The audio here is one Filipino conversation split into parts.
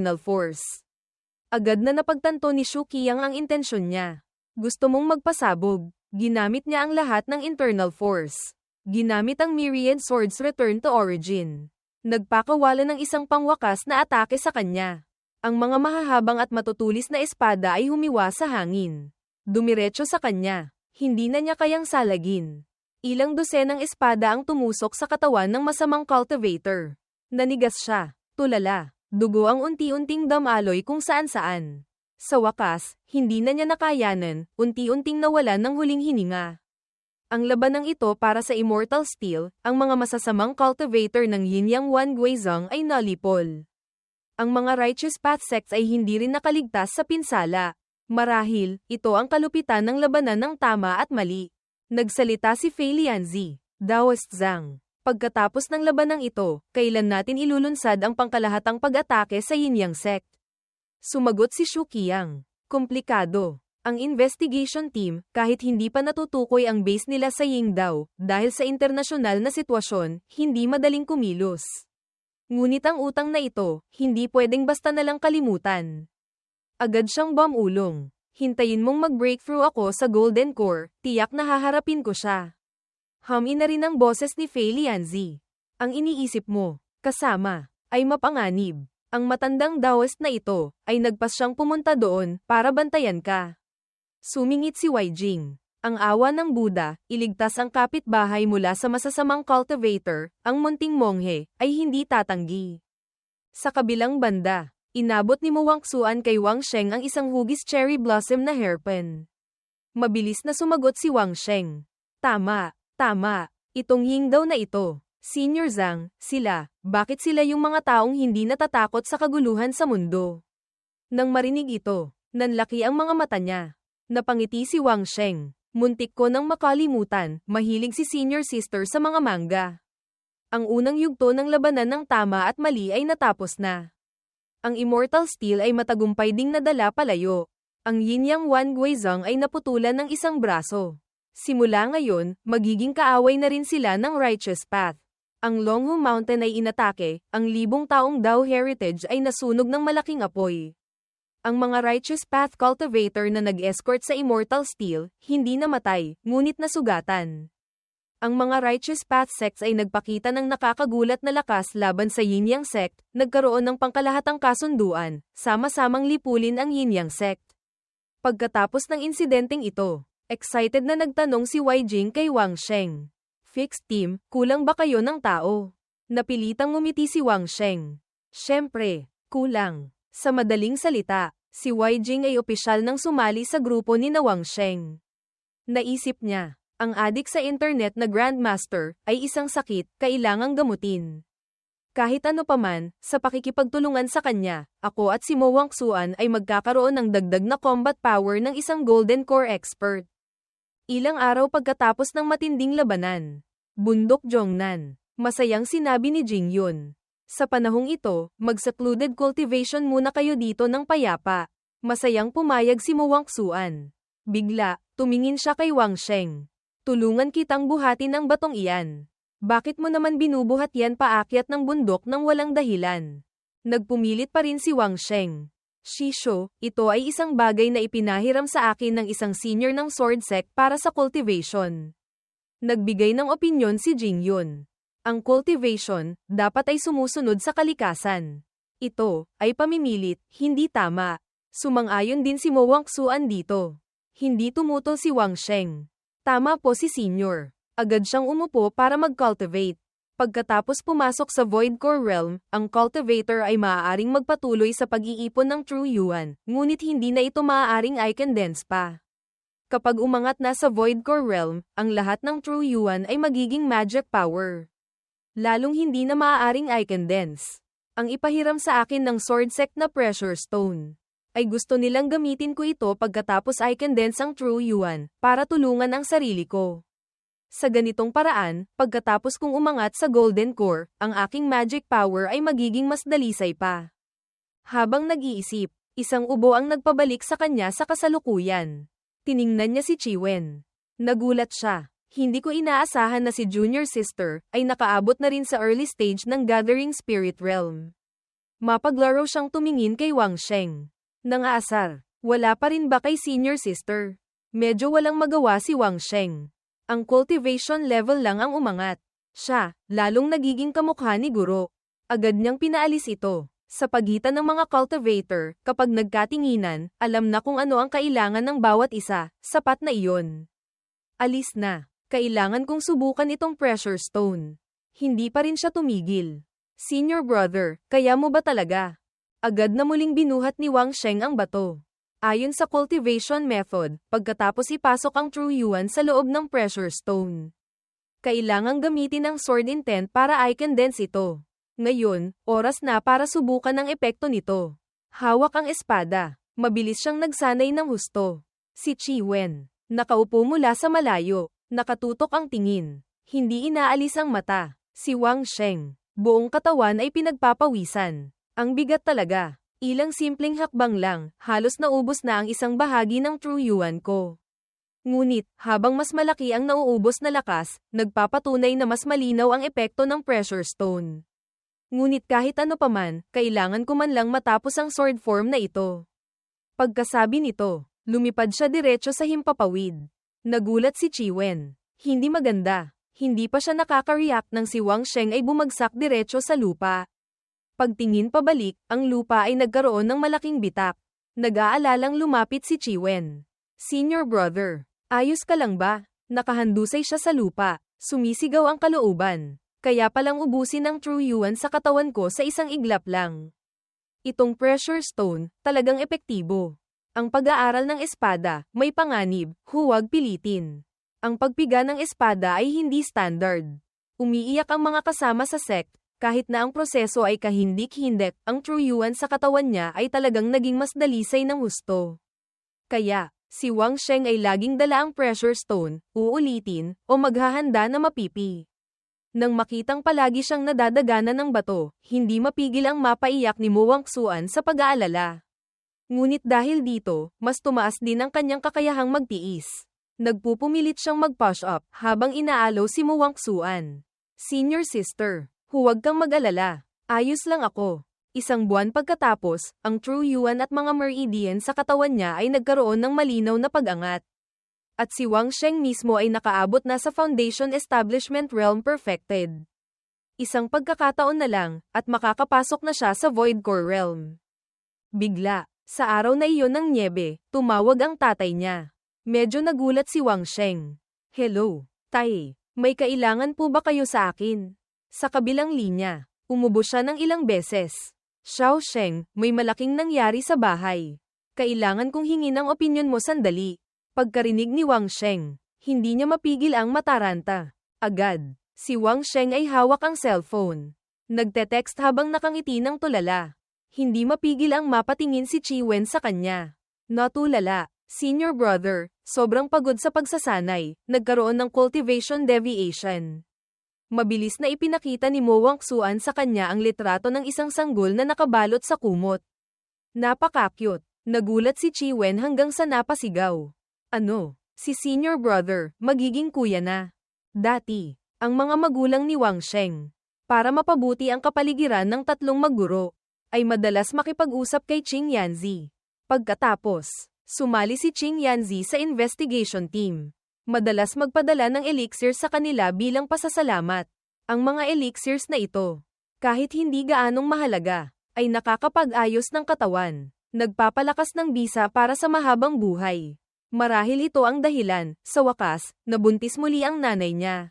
internal force. Agad na napagtanto ni Shu Qiang ang intensyon niya. Gusto mong magpasabog. Ginamit niya ang lahat ng internal force. Ginamit ang Myriad Swords Return to Origin. Nagpakawala ng isang pangwakas na atake sa kanya. Ang mga mahahabang at matutulis na espada ay humiwa sa hangin. Dumiretso sa kanya. Hindi na niya kayang salagin. Ilang dosenang espada ang tumusok sa katawan ng masamang cultivator. Nanigas siya. Tulala. Dugo ang unti-unting damaloy kung saan-saan. Sa wakas, hindi na niya nakayanan, unti-unting nawalan ng huling hininga. Ang labanang ito para sa Immortal Steel, ang mga masasamang cultivator ng Yin Yang Wan Guizhong ay nalipol. Ang mga Righteous Path sects ay hindi rin nakaligtas sa pinsala. Marahil, ito ang kalupitan ng labanan ng tama at mali. Nagsalita si Fei Lianzi, Daoist Zhang. Pagkatapos ng labanang ito, kailan natin ilulunsad ang pangkalahatang pag-atake sa Yin Yang sect? Sumagot si Shu Qiang. Komplikado. Ang investigation team, kahit hindi pa natutukoy ang base nila sa Yingdao, dahil sa internasyonal na sitwasyon, hindi madaling kumilos. Ngunit ang utang na ito, hindi pwedeng basta nalang kalimutan. Agad siyang bumulong. Hintayin mong mag-breakthrough ako sa Golden Core, tiyak na haharapin ko siya. Humi na rin ang boses ni Fei Lianzi. Ang iniisip mo, kasama, ay mapanganib. Ang matandang Daoist na ito, ay nagpas siyang pumunta doon, para bantayan ka. Sumingit si Wei Jing. Ang awa ng Buddha, iligtas ang kapitbahay mula sa masasamang cultivator, ang munting monghe, ay hindi tatanggi. Sa kabilang banda, inabot ni Mo Wangsuan kay Wang Sheng ang isang hugis cherry blossom na hairpin. Mabilis na sumagot si Wang Sheng. Tama, tama, itong Yingdao na ito. Senior Zhang, sila, bakit sila yung mga taong hindi natatakot sa kaguluhan sa mundo? Nang marinig ito, nanlaki ang mga mata niya. Napangiti si Wang Sheng. Muntik ko nang makalimutan, mahilig si Senior Sister sa mga manga. Ang unang yugto ng labanan ng tama at mali ay natapos na. Ang Immortal Steel ay matagumpay ding nadala palayo. Ang Yin Yang Wan Guizhong ay naputulan ng isang braso. Simula ngayon, magiging kaaway na rin sila ng Righteous Path. Ang Longhu Mountain ay inatake, ang libong taong Dao Heritage ay nasunog ng malaking apoy. Ang mga Righteous Path cultivator na nag-escort sa Immortal Steel, hindi namatay, ngunit nasugatan. Ang mga Righteous Path sects ay nagpakita ng nakakagulat na lakas laban sa Yin Yang sect, nagkaroon ng pangkalahatang kasunduan, sama-samang lipulin ang Yin Yang sect. Pagkatapos ng insidenteng ito, excited na nagtanong si Wei Jing kay Wang Sheng. Fixed team, kulang ba kayo ng tao? Napilitang ngumiti si Wang Sheng. Siyempre, kulang. Sa madaling salita, si Wei Jing ay opisyal nang sumali sa grupo ni Wang Sheng. Naisip niya, ang adik sa internet na Grandmaster ay isang sakit, kailangang gamutin. Kahit ano paman, sa pakikipagtulungan sa kanya, ako at si Mo Wangsuan ay magkakaroon ng dagdag na combat power ng isang Golden Core expert. Ilang araw pagkatapos ng matinding labanan, Bundok Zhongnan, masayang sinabi ni Jing Yun. Sa panahong ito, mag-secluded cultivation muna kayo dito ng payapa. Masayang pumayag si Mo Wangsuan. Bigla, tumingin siya kay Wang Sheng. Tulungan kitang buhatin ang batong iyan. Bakit mo naman binubuhat yan paakyat ng bundok nang walang dahilan? Nagpumilit pa rin si Wang Sheng. Shisho, ito ay isang bagay na ipinahiram sa akin ng isang senior ng sword sect para sa cultivation. Nagbigay ng opinyon si Jing Yun. Ang cultivation, dapat ay sumusunod sa kalikasan. Ito, ay pamimilit, hindi tama. Sumang-ayon din si Mo Wangsuan dito. Hindi tumutol si Wang Sheng. Tama po si Senior. Agad siyang umupo para mag-cultivate. Pagkatapos pumasok sa Void Core Realm, ang cultivator ay maaaring magpatuloy sa pag-iipon ng True Yuan, ngunit hindi na ito maaaring i-condense pa. Kapag umangat na sa Void Core Realm, ang lahat ng True Yuan ay magiging magic power. Lalong hindi na maaaring i-condense. Ang ipahiram sa akin ng Sword Sect na Pressure Stone, ay gusto nilang gamitin ko ito pagkatapos i-condense ang True Yuan, para tulungan ang sarili ko. Sa ganitong paraan, pagkatapos kong umangat sa Golden Core, ang aking magic power ay magiging mas dalisay pa. Habang nag-iisip, isang ubo ang nagpabalik sa kanya sa kasalukuyan. Tiningnan niya si Chiwen. Nagulat siya. Hindi ko inaasahan na si Junior Sister ay nakaabot na rin sa early stage ng Gathering Spirit Realm. Mapaglaro siyang tumingin kay Wang Sheng. Nangaasar, wala pa rin ba kay senior sister? Medyo walang magawa si Wang Sheng. Ang cultivation level lang ang umangat. Siya, lalong nagiging kamukha ni Guro. Agad niyang pinaalis ito. Sa pagitan ng mga cultivator, kapag nagkatinginan, alam na kung ano ang kailangan ng bawat isa, sapat na iyon. Alis na. Kailangan kong subukan itong pressure stone. Hindi pa rin siya tumigil. Senior brother, kaya mo ba talaga? Agad na muling binuhat ni Wang Sheng ang bato. Ayon sa cultivation method, pagkatapos ipasok ang True Yuan sa loob ng pressure stone, kailangang gamitin ang sword intent para i-condense ito. Ngayon, oras na para subukan ang epekto nito. Hawak ang espada. Mabilis siyang nagsanay ng husto. Si Qi Wen, nakaupo mula sa malayo, nakatutok ang tingin. Hindi inaalis ang mata. Si Wang Sheng, buong katawan ay pinagpapawisan. Ang bigat talaga. Ilang simpleng hakbang lang, halos naubos na ang isang bahagi ng True Yuan ko. Ngunit, habang mas malaki ang nauubos na lakas, nagpapatunay na mas malinaw ang epekto ng pressure stone. Ngunit kahit ano paman, kailangan ko man lang matapos ang sword form na ito. Pagkasabi nito, lumipad siya diretso sa himpapawid. Nagulat si Qi Wen. Hindi maganda. Hindi pa siya nakaka-react nang si Wang Sheng ay bumagsak diretso sa lupa. Pagtingin pabalik, ang lupa ay nagkaroon ng malaking bitak. Nag-aalalang lumapit si Qi Wen. Senior brother, ayos ka lang ba? Nakahandusay siya sa lupa. Sumisigaw ang kalooban. Kaya palang ubusin ang True Yuan sa katawan ko sa isang iglap lang. Itong pressure stone, talagang epektibo. Ang pag-aaral ng espada, may panganib, huwag pilitin. Ang pagpiga ng espada ay hindi standard. Umiiyak ang mga kasama sa sect, kahit na ang proseso ay kahindik-hindik, ang True Yuan sa katawan niya ay talagang naging mas dalisay ng husto. Kaya, si Wang Sheng ay laging dala ang pressure stone, uulitin, o maghahanda na mapipi. Nang makitang palagi siyang nadadaganan ng bato, hindi mapigil ang mapaiyak ni Mo Wangsuan sa pag-aalala. Ngunit dahil dito, mas tumaas din ang kanyang kakayahang magtiis. Nagpupumilit siyang mag-push up habang inaalaw si Mo Wangsuan. Senior sister, huwag kang mag-alala. Ayos lang ako. Isang buwan pagkatapos, ang True Yuan at mga meridian sa katawan niya ay nagkaroon ng malinaw na pag-angat. At si Wang Sheng mismo ay nakaabot na sa Foundation Establishment Realm Perfected. Isang pagkakataon na lang, at makakapasok na siya sa Void Core Realm. Bigla, sa araw na iyon ng nyebe, tumawag ang tatay niya. Medyo nagulat si Wang Sheng. Hello, tay. May kailangan po ba kayo sa akin? Sa kabilang linya, umubo siya ng ilang beses. Xiao Sheng, may malaking nangyari sa bahay. Kailangan kong hingin ang opinyon mo sandali. Pagkarinig ni Wang Sheng, hindi niya mapigil ang mataranta. Agad, si Wang Sheng ay hawak ang cellphone. Nagte-text habang nakangiti ng tulala. Hindi mapigil ang mapatingin si Qi Wen sa kanya. Natulala. Senior brother, sobrang pagod sa pagsasanay, nagkaroon ng cultivation deviation. Mabilis na ipinakita ni Mo Wangsuan sa kanya ang litrato ng isang sanggol na nakabalot sa kumot. Napaka-cute. Nagulat si Qi Wen hanggang sa napasigaw. Ano? Si senior brother, magiging kuya na. Dati, ang mga magulang ni Wang Sheng, para mapabuti ang kapaligiran ng tatlong magguro, ay madalas makipag-usap kay Qing Yanzi. Pagkatapos, sumali si Qing Yanzi sa investigation team. Madalas magpadala ng elixir sa kanila bilang pasasalamat. Ang mga elixirs na ito, kahit hindi gaanong mahalaga, ay nakakapag-ayos ng katawan. Nagpapalakas ng bisa para sa mahabang buhay. Marahil ito ang dahilan, sa wakas, nabuntis muli ang nanay niya.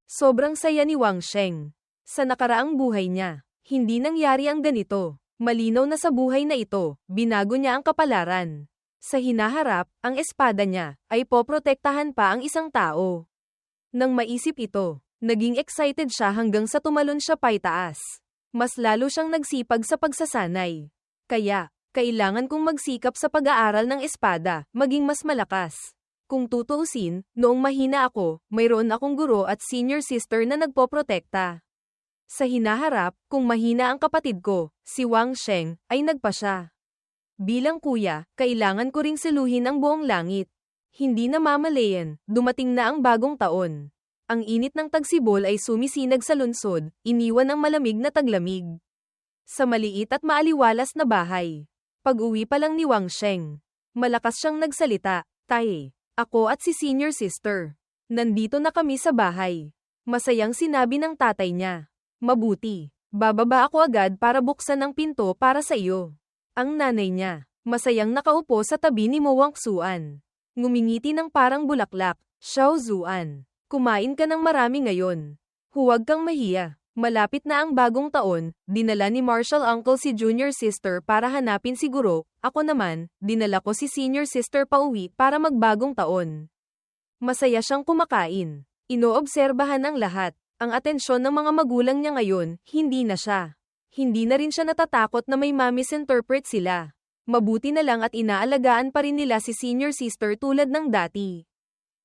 Sobrang saya ni Wang Sheng. Sa nakaraang buhay niya, hindi nangyari ang ganito. Malinaw na sa buhay na ito, binago niya ang kapalaran. Sa hinaharap, ang espada niya, ay poprotektahan pa ang isang tao. Nang maisip ito, naging excited siya hanggang sa tumalon siya paitaas. Mas lalo siyang nagsipag sa pagsasanay. Kaya, kailangan kong magsikap sa pag-aaral ng espada, maging mas malakas. Kung tutuusin, noong mahina ako, mayroon akong guro at senior sister na nagpoprotekta. Sa hinaharap, kung mahina ang kapatid ko, si Wang Sheng, ay nagpasya. Bilang kuya, kailangan ko ring siluhin ang buong langit. Hindi na mamalayan, dumating na ang bagong taon. Ang init ng tagsibol ay sumisinag sa lungsod, iniwan ang malamig na taglamig. sa maliit at maaliwalas na bahay. Pag-uwi pa lang ni Wang Sheng, malakas siyang nagsalita, "Tay, ako at si senior sister. Nandito na kami sa bahay." Masayang sinabi ng tatay niya, "Mabuti, bababa ako agad para buksan ang pinto para sa iyo." Ang nanay niya, masayang nakaupo sa tabi ni Mo Wang Xuan. Ngumingiti ng parang bulaklak, "Xiao Zuan, kumain ka ng marami ngayon. Huwag kang mahiya." Malapit na ang bagong taon, dinala ni Marshall uncle si junior sister para hanapin si guro, ako naman, dinala ko si senior sister pauwi para magbagong taon. Masaya siyang kumakain. Inoobserbahan ang lahat. Ang atensyon ng mga magulang niya ngayon, hindi na siya. Hindi na rin siya natatakot na may ma-misinterpret sila. Mabuti na lang at inaalagaan pa rin nila si senior sister tulad ng dati.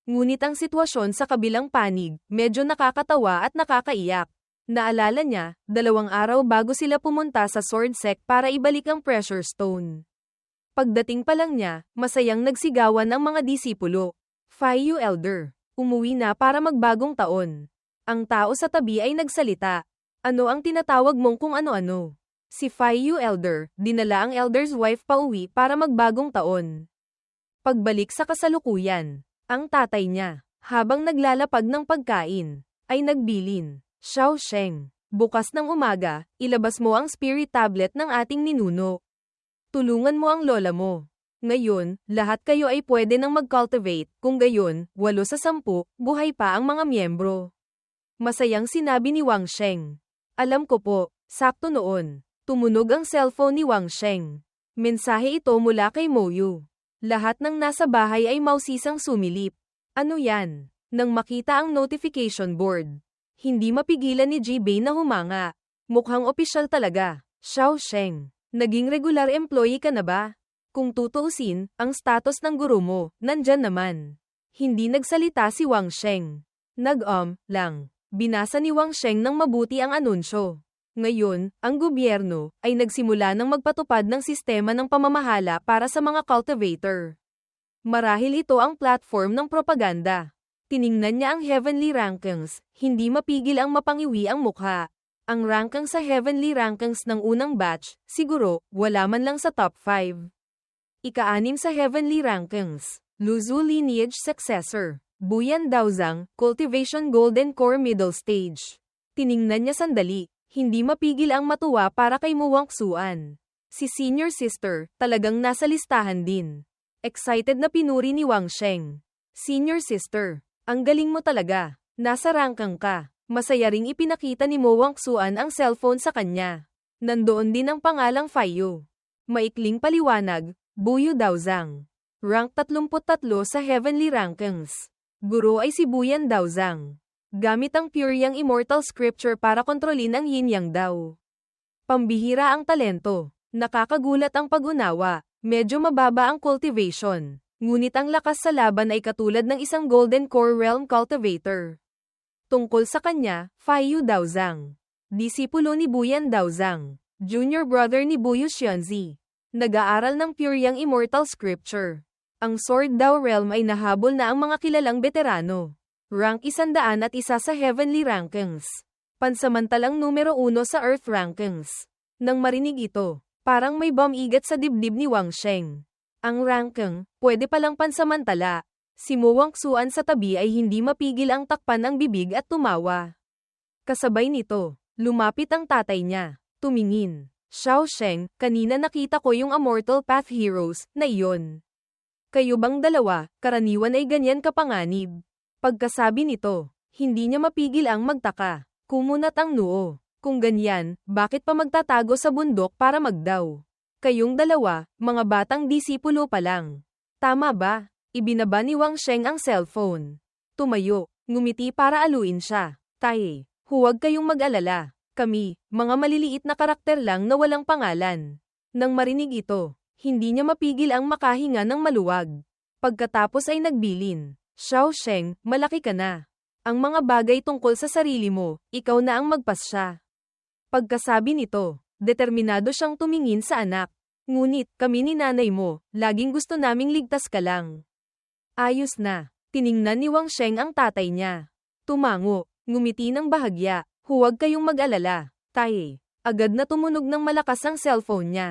Ngunit ang sitwasyon sa kabilang panig, medyo nakakatawa at nakakaiyak. Naalala niya, 2 araw bago sila pumunta sa Sword Sect para ibalik ang Pressure Stone. Pagdating pa lang niya, masayang nagsigawan ang mga disipulo. "Faiyu Elder, umuwi na para magbagong taon." Ang tao sa tabi ay nagsalita. "Ano ang tinatawag mong kung ano-ano?" Si Faiyu Elder, dinala ang Elder's wife pauwi para magbagong taon. Pagbalik sa kasalukuyan, ang tatay niya, habang naglalapag ng pagkain, ay nagbilin. "Xiao Sheng, bukas ng umaga, ilabas mo ang spirit tablet ng ating ninuno. Tulungan mo ang lola mo. Ngayon, lahat kayo ay pwede nang mag-cultivate, kung gayon, 8 sa 10, buhay pa ang mga miyembro." Masayang sinabi ni Wang Sheng. "Alam ko po." Sakto noon, tumunog ang cellphone ni Wang Sheng. Mensahe ito mula kay Moyu. Lahat ng nasa bahay ay mausisang sumilip. "Ano yan?" Nang makita ang notification board, hindi mapigilan ni Jibei na humanga. Mukhang opisyal talaga. "Xiao Sheng, naging regular employee ka na ba? Kung tutuusin, ang status ng guro mo, nandyan naman." Hindi nagsalita si Wang Sheng. Lang. Binasa ni Wang Sheng ng mabuti ang anunsyo. Ngayon, ang gobyerno ay nagsimula ng magpatupad ng sistema ng pamamahala para sa mga cultivator. Marahil ito ang platform ng propaganda. Tiningnan niya ang heavenly rankings, hindi mapigil ang mapangiwi ang mukha. Ang rankings sa heavenly rankings ng unang batch, siguro, wala man lang sa top 5. Ika-6 sa heavenly rankings, Luzu lineage successor, Buyan Daozang, cultivation golden core middle stage. Tiningnan niya sandali, hindi mapigil ang matuwa para kay Mo Wang Xuan. Si senior sister, talagang nasa listahan din. Excited na pinuri ni Wang Sheng. "Senior sister, ang galing mo talaga. Nasa ranking ka." Masaya ring ipinakita ni Mo Wang Xuan ang cellphone sa kanya. Nandoon din ang pangalang Faiyu. Maikling paliwanag, Buyu Daozang. Rank 33 sa heavenly rankings. Guro ay si Buyan Daozang. Gamit ang Puryang Immortal Scripture para kontrolin ang Yin-Yang daw. Pambihira ang talento. Nakakagulat ang pag-unawa. Medyo mababa ang cultivation. Ngunit ang lakas sa laban ay katulad ng isang Golden Core Realm Cultivator. Tungkol sa kanya, Faiyu Daozang. Disipulo ni Buyan Daozang. Junior brother ni Buyu Xianzi. Nag-aaral ng Puryang Immortal Scripture. Ang Sword Dao Realm ay nahabol na ang mga kilalang veterano. Rank 101 sa heavenly rankings. Pansamantalang numero 1 sa earth rankings. Nang marinig ito, parang may bum-igat sa dibdib ni Wang Sheng. Ang ranking, pwede palang pansamantala. Si Mo Wang Xuan sa tabi ay hindi mapigil ang takpan ng bibig at tumawa. Kasabay nito, lumapit ang tatay niya. Tumingin. "Xiao Sheng, kanina nakita ko yung Immortal Path Heroes, na iyon. Kayo bang dalawa, karaniwan ay ganyan kapanganib?" Pagkasabi nito, hindi niya mapigil ang magtaka. Kumunat ang noo. Kung ganyan, bakit pa magtatago sa bundok para magdaw? Kayong dalawa, mga batang disipulo pa lang. Tama ba? Ibinaba ni Wang Sheng ang cellphone. Tumayo, ngumiti para aluin siya. "Tay, huwag kayong mag-alala. Kami, mga maliliit na karakter lang na walang pangalan." Nang marinig ito, hindi niya mapigil ang makahinga ng maluwag. Pagkatapos ay nagbilin. "Xiao Sheng, malaki ka na. Ang mga bagay tungkol sa sarili mo, ikaw na ang magpasya." Pagkasabi nito, determinado siyang tumingin sa anak. "Ngunit, kami ni nanay mo, laging gusto naming ligtas ka lang." "Ayos na." Tiningnan ni Wang Sheng ang tatay niya. Tumango, ngumiti ng bahagya. "Huwag kayong mag-alala, tay. Agad na tumunog ng malakas ang cellphone niya.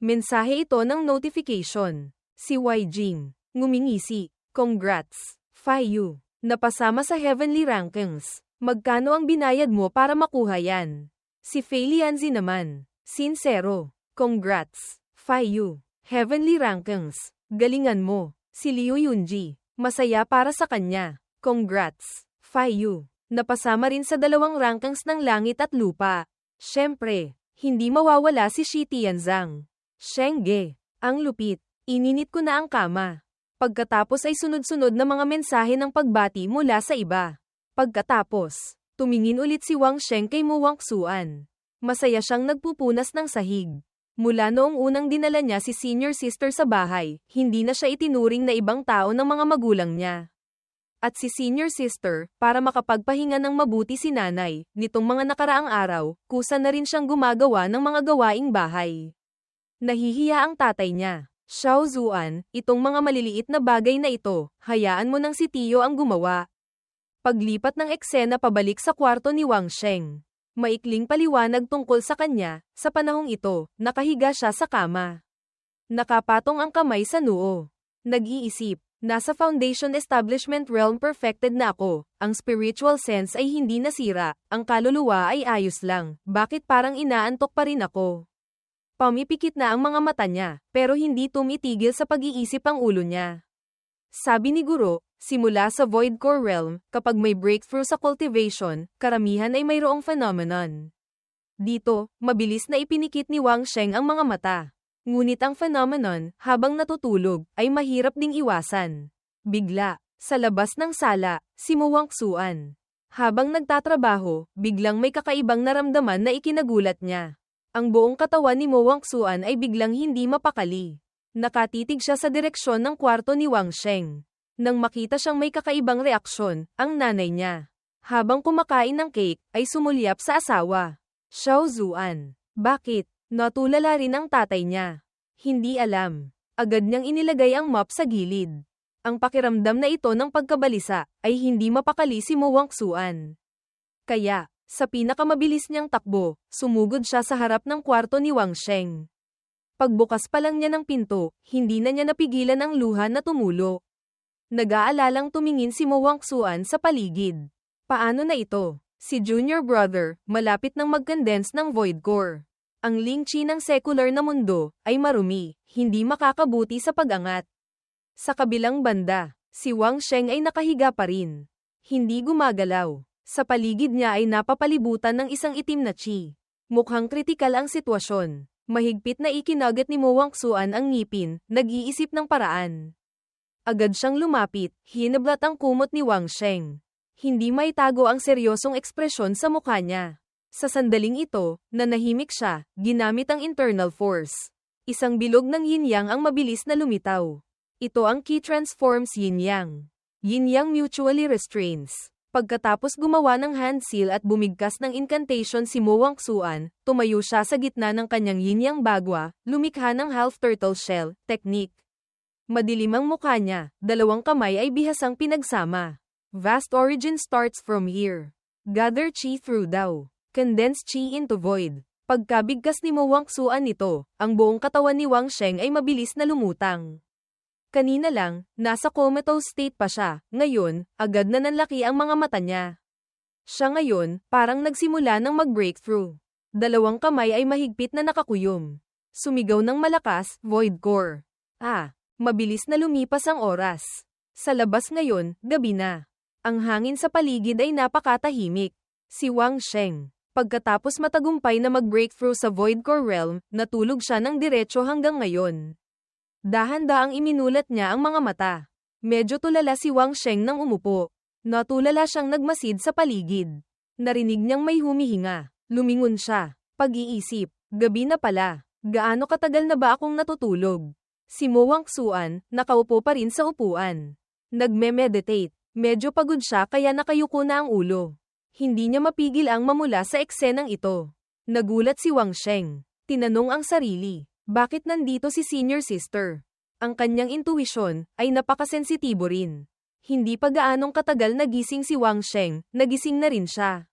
Mensahe ito ng notification. Si Wai Jing. Ngumingisi. Congrats. Yu. Napasama sa Heavenly Rankings. Magkano ang binayad mo para makuha yan? Si Fei Lianzi naman. Sincero. Congrats. Yu. Heavenly Rankings. Galingan mo. Si Liu Yunji. Masaya para sa kanya. Congrats. Yu. Napasama rin sa 2 rankings ng langit at lupa. Siyempre, hindi mawawala si Shi Tianzang. Shenge. Ang lupit. Ininit ko na ang kama. Pagkatapos ay sunod-sunod na mga mensahe ng pagbati mula sa iba. Pagkatapos, tumingin ulit si Wang Sheng kay Mo Wangsuan. Masaya siyang nagpupunas ng sahig. Mula noong unang dinala niya si senior sister sa bahay, hindi na siya itinuring na ibang tao ng mga magulang niya. At si senior sister, para makapagpahinga ng mabuti si nanay, nitong mga nakaraang araw, kusa na rin siyang gumagawa ng mga gawaing bahay. Nahihiya ang tatay niya. Xiao Zuan, itong mga maliliit na bagay na ito, hayaan mo nang si Tio ang gumawa. Paglipat ng eksena pabalik sa kwarto ni Wang Sheng. Maikling paliwanag tungkol sa kanya, sa panahong ito, nakahiga siya sa kama. Nakapatong ang kamay sa noo. Nag-iisip. Nasa foundation establishment realm perfected na ako, ang spiritual sense ay hindi nasira, ang kaluluwa ay ayos lang, bakit parang inaantok pa rin ako? Pumipikit na ang mga mata niya, pero hindi tumitigil sa pag-iisip ang ulo niya. Sabi ni Guro, simula sa Void Core Realm, kapag may breakthrough sa cultivation, karamihan ay mayroong phenomenon. Dito, mabilis na ipinikit ni Wang Sheng ang mga mata. Ngunit ang phenomenon, habang natutulog, ay mahirap ding iwasan. Bigla, sa labas ng sala, si Mo Wangsuan. Habang nagtatrabaho, biglang may kakaibang naramdaman na ikinagulat niya. Ang buong katawan ni Mo Wangsuan ay biglang hindi mapakali. Nakatitig siya sa direksyon ng kwarto ni Wang Sheng. Nang makita siyang may kakaibang reaksyon, ang nanay niya. Habang kumakain ng cake, ay sumulyap sa asawa. Xiao Zuan. Bakit? Natulala rin ang tatay niya. Hindi alam. Agad niyang inilagay ang mop sa gilid. Ang pakiramdam na ito ng pagkabalisa, ay hindi mapakali si Mo Wangsuan. Kaya, sa pinakamabilis niyang takbo, sumugod siya sa harap ng kwarto ni Wang Sheng. Pagbukas pa lang niya ng pinto, hindi na niya napigilan ang luha na tumulo. Nag-aalalang tumingin si Mo Wangsuan sa paligid. Paano na ito? Si Junior Brother, malapit nang mag-condense ng Void Core. Ang lingchi ng secular na mundo, ay marumi, hindi makakabuti sa pag-angat. Sa kabilang banda, si Wang Sheng ay nakahiga pa rin. Hindi gumagalaw. Sa paligid niya ay napapalibutan ng isang itim na chi. Mukhang kritikal ang sitwasyon. Mahigpit na ikinagat ni Mo Wangsuan ang ngipin, nag-iisip ng paraan. Agad siyang lumapit, hinablat ang kumot ni Wang Sheng. Hindi maitago ang seryosong ekspresyon sa mukha niya. Sa sandaling ito, nanahimik siya, ginamit ang internal force. Isang bilog ng yin-yang ang mabilis na lumitaw. Ito ang Qi transforms yin-yang. Yin-yang mutually restrains. Pagkatapos gumawa ng hand seal at bumigkas ng incantation si Mo Wangsuan, tumayo siya sa gitna ng kanyang yin-yang bagwa, lumikha ng half turtle shell technique. Madilim ang mukha niya, 2 kamay ay bihasang pinagsama. Vast origin starts from here. Gather chi through daw. Condense chi into void. Pagkabigkas ni Mo Wangsuan nito, ang buong katawan ni Wang Sheng ay mabilis na lumutang. Kanina lang, nasa comatose state pa siya, ngayon, agad na nanlaki ang mga mata niya. Siya ngayon, parang nagsimula ng mag-breakthrough. 2 kamay ay mahigpit na nakakuyom. Sumigaw ng malakas, Void Core. Mabilis na lumipas ang oras. Sa labas ngayon, gabi na. Ang hangin sa paligid ay napakatahimik. Si Wang Sheng. Pagkatapos matagumpay na mag-breakthrough sa Void Core Realm, natulog siya ng diretso hanggang ngayon. Dahan-daang iminulat niya ang mga mata. Medyo tulala si Wang Sheng nang umupo. Natulala siyang nagmasid sa paligid. Narinig niyang may humihinga. Lumingon siya. Pag-iisip. Gabi na pala. Gaano katagal na ba akong natutulog? Si Mo Wangsuan, nakaupo pa rin sa upuan. Nagme-meditate. Medyo pagod siya kaya nakayuko na ang ulo. Hindi niya mapigil ang mamula sa eksenang ito. Nagulat si Wang Sheng. Tinanong ang sarili, bakit nandito si senior sister? Ang kanyang intuisyon ay napakasensitibo rin. Hindi pa gaanong katagal nagising si Wang Sheng, nagising na rin siya.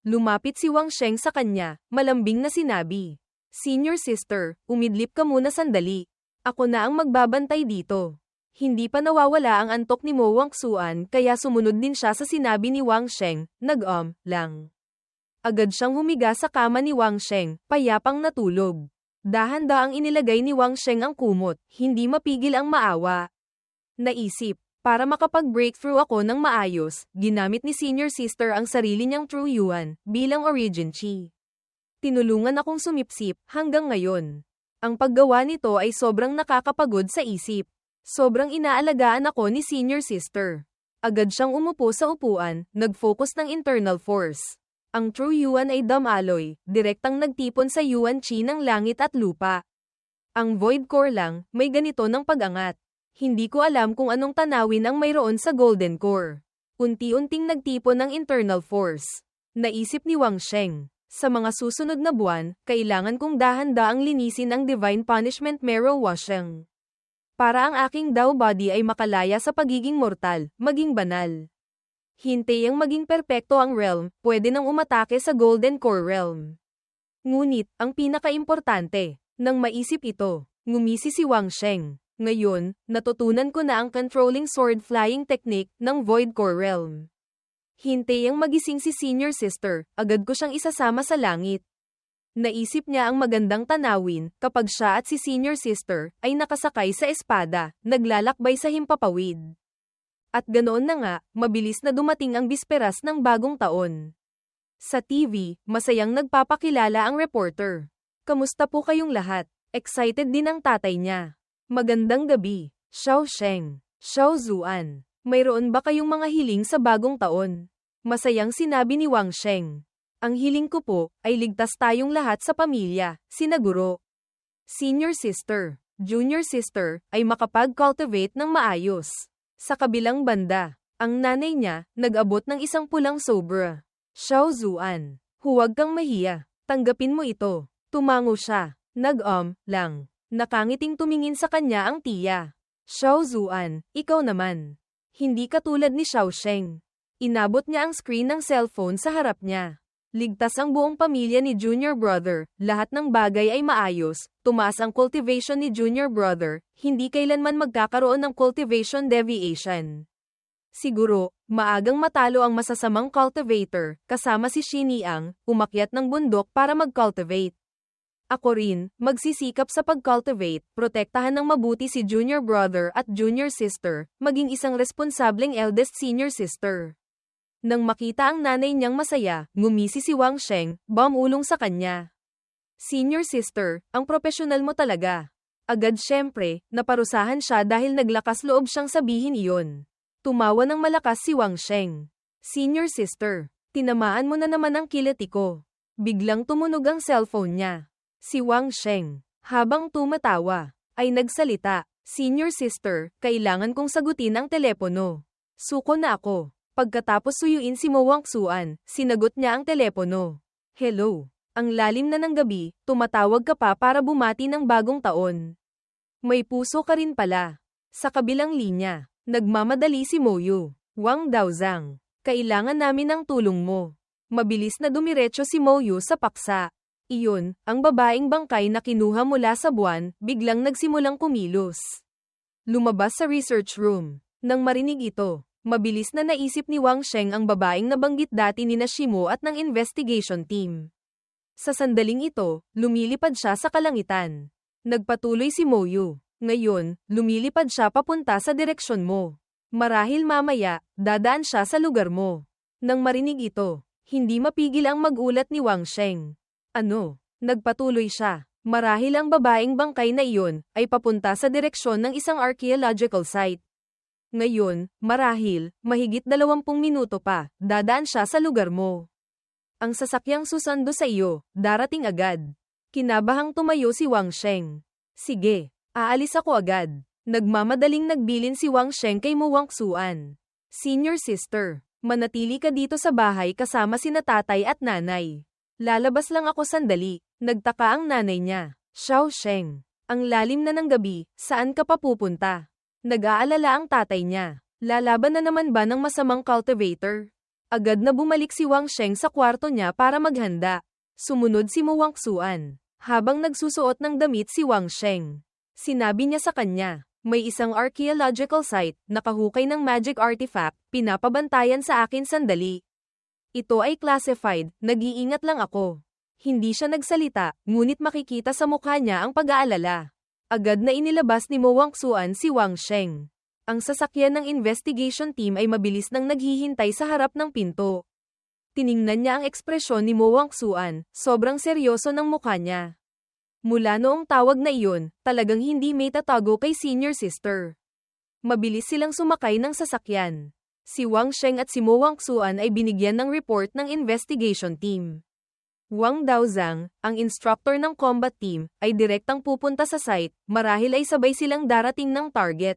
Lumapit si Wang Sheng sa kanya, malambing na sinabi. Senior sister, umidlip ka muna sandali. Ako na ang magbabantay dito. Hindi pa nawawala ang antok ni Mo Wangsuan kaya sumunod din siya sa sinabi ni Wang Sheng, lang. Agad siyang humiga sa kama ni Wang Sheng, payapang natulog. Dahan-daang inilagay ni Wang Sheng ang kumot, hindi mapigil ang maawa. Naisip, para makapag-breakthrough ako ng maayos, ginamit ni senior sister ang sarili niyang True Yuan bilang Origin Chi. Tinulungan akong sumipsip hanggang ngayon. Ang paggawa nito ay sobrang nakakapagod sa isip. Sobrang inaalagaan ako ni senior sister. Agad siyang umupo sa upuan, nag-focus ng internal force. Ang True Yuan ay dumb alloy, direktang nagtipon sa Yuan Chi ng langit at lupa. Ang Void Core lang, may ganito ng pag-angat. Hindi ko alam kung anong tanawin ang mayroon sa Golden Core. Unti-unting nagtipon ng internal force. Naisip ni Wang Sheng. Sa mga susunod na buwan, kailangan kong dahan-daang linisin ang Divine Punishment Marrow Washing. Para ang aking Dao body ay makalaya sa pagiging mortal, maging banal. Hintay ang maging perpekto ang realm, pwede nang umatake sa Golden Core realm. Ngunit, ang pinaka-importante, nang maisip ito, ngumisi si Wang Sheng. Ngayon, natutunan ko na ang controlling sword flying technique ng Void Core realm. Hintay ang magising si senior sister, agad ko siyang isasama sa langit. Naisip niya ang magandang tanawin, kapag siya at si senior sister, ay nakasakay sa espada, naglalakbay sa himpapawid. At ganoon na nga, mabilis na dumating ang bisperas ng bagong taon. Sa TV, masayang nagpapakilala ang reporter. Kamusta po kayong lahat? Excited din ang tatay niya. Magandang gabi, Xiao Sheng, Xiao Zuan. Mayroon ba kayong mga hiling sa bagong taon? Masayang sinabi ni Wang Sheng. Ang hiling ko po, ay ligtas tayong lahat sa pamilya, sinaguro. Senior sister, junior sister, ay makapag-cultivate ng maayos. Sa kabilang banda, ang nanay niya, nag-abot ng isang pulang sobra. Xiao Zuan, huwag kang mahiya, tanggapin mo ito. Tumango siya, lang. Nakangiting tumingin sa kanya ang tiya. Xiao Zuan, ikaw naman. Hindi katulad ni Xiao Sheng. Inabot niya ang screen ng cellphone sa harap niya. Ligtas ang buong pamilya ni Junior Brother, lahat ng bagay ay maayos, tumaas ang cultivation ni Junior Brother, hindi kailanman magkakaroon ng cultivation deviation. Siguro, maagang matalo ang masasamang cultivator, kasama si Xiniang, umakyat ng bundok para mag-cultivate. Ako rin, magsisikap sa pag-cultivate, protektahan ng mabuti si Junior Brother at Junior Sister, maging isang responsableng eldest senior sister. Nang makita ang nanay niyang masaya, ngumisi si Wang Sheng, bumulong sa kanya. Senior sister, ang profesional mo talaga. Agad syempre, naparusahan siya dahil naglakas loob siyang sabihin iyon. Tumawa ng malakas si Wang Sheng. Senior sister, tinamaan mo na naman ang kiliti ko. Biglang tumunog ang cellphone niya. Si Wang Sheng, habang tumatawa, ay nagsalita. Senior sister, kailangan kong sagutin ang telepono. Suko na ako. Pagkatapos suyuin si Mo Wangsuan, sinagot niya ang telepono. Hello. Ang lalim na ng gabi, tumatawag ka pa para bumati ng bagong taon. May puso ka rin pala. Sa kabilang linya, nagmamadali si Moyu. Wang Daozang, kailangan namin ng tulong mo. Mabilis na dumiretso si Moyu sa paksa. Iyon, ang babaeng bangkay na kinuha mula sa buwan, biglang nagsimulang kumilos. Lumabas sa research room. Nang marinig ito, mabilis na naisip ni Wang Sheng ang babaeng nabanggit dati ni Shimo at ng investigation team. Sa sandaling ito, lumilipad siya sa kalangitan. Nagpatuloy si Moyu. Ngayon, lumilipad siya papunta sa direksyon mo. Marahil mamaya, dadaan siya sa lugar mo. Nang marinig ito, hindi mapigil ang magulat ni Wang Sheng. Ano? Nagpatuloy siya. Marahil ang babaeng bangkay na iyon ay papunta sa direksyon ng isang archaeological site. Ngayon, marahil, mahigit 20 minuto pa, dadaan siya sa lugar mo. Ang sasakyang susando sa iyo, darating agad. Kinabahang tumayo si Wang Sheng. Sige, aalis ako agad. Nagmamadaling nagbilin si Wang Sheng kay Mo Wangsuan. Senior sister, manatili ka dito sa bahay kasama sina tatay at nanay. Lalabas lang ako sandali, nagtaka ang nanay niya. Xiao Sheng, ang lalim na ng gabi, saan ka pa pupunta? Nag-aalala ang tatay niya. Lalaban na naman ba ng masamang cultivator? Agad na bumalik si Wang Sheng sa kwarto niya para maghanda. Sumunod si Mo Wangsuan. Habang nagsusuot ng damit si Wang Sheng, sinabi niya sa kanya, may isang archaeological site, nakahukay ng magic artifact, pinapabantayan sa akin sandali. Ito ay classified, nag-iingat lang ako. Hindi siya nagsalita, ngunit makikita sa mukha niya ang pag-aalala. Agad na inilabas ni Mo Wangsuan si Wang Sheng. Ang sasakyan ng investigation team ay mabilis nang naghihintay sa harap ng pinto. Tiningnan niya ang ekspresyon ni Mo Wangsuan, sobrang seryoso ng mukha niya. Mula noong tawag na iyon, talagang hindi may tatago kay senior sister. Mabilis silang sumakay ng sasakyan. Si Wang Sheng at si Mo Wangsuan ay binigyan ng report ng investigation team. Wang Daozang, ang instructor ng combat team, ay direktang pupunta sa site, marahil ay sabay silang darating ng target.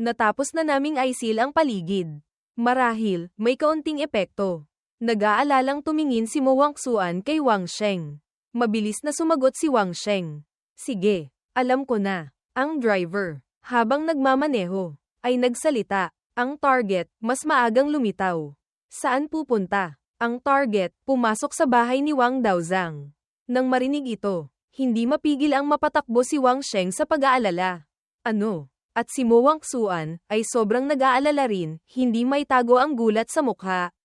Natapos na naming i-seal ang paligid. Marahil, may kaunting epekto. Nag-aalalang tumingin si Mo Wangsuan kay Wang Sheng. Mabilis na sumagot si Wang Sheng. Sige, alam ko na. Ang driver, habang nagmamaneho, ay nagsalita. Ang target, mas maagang lumitaw. Saan pupunta? Ang target, pumasok sa bahay ni Wang Daozang. Nang marinig ito, hindi mapigil ang mapatakbo si Wang Sheng sa pag-aalala. Ano? At si Mo Wangsuan, ay sobrang nag-aalala rin, hindi may tago ang gulat sa mukha.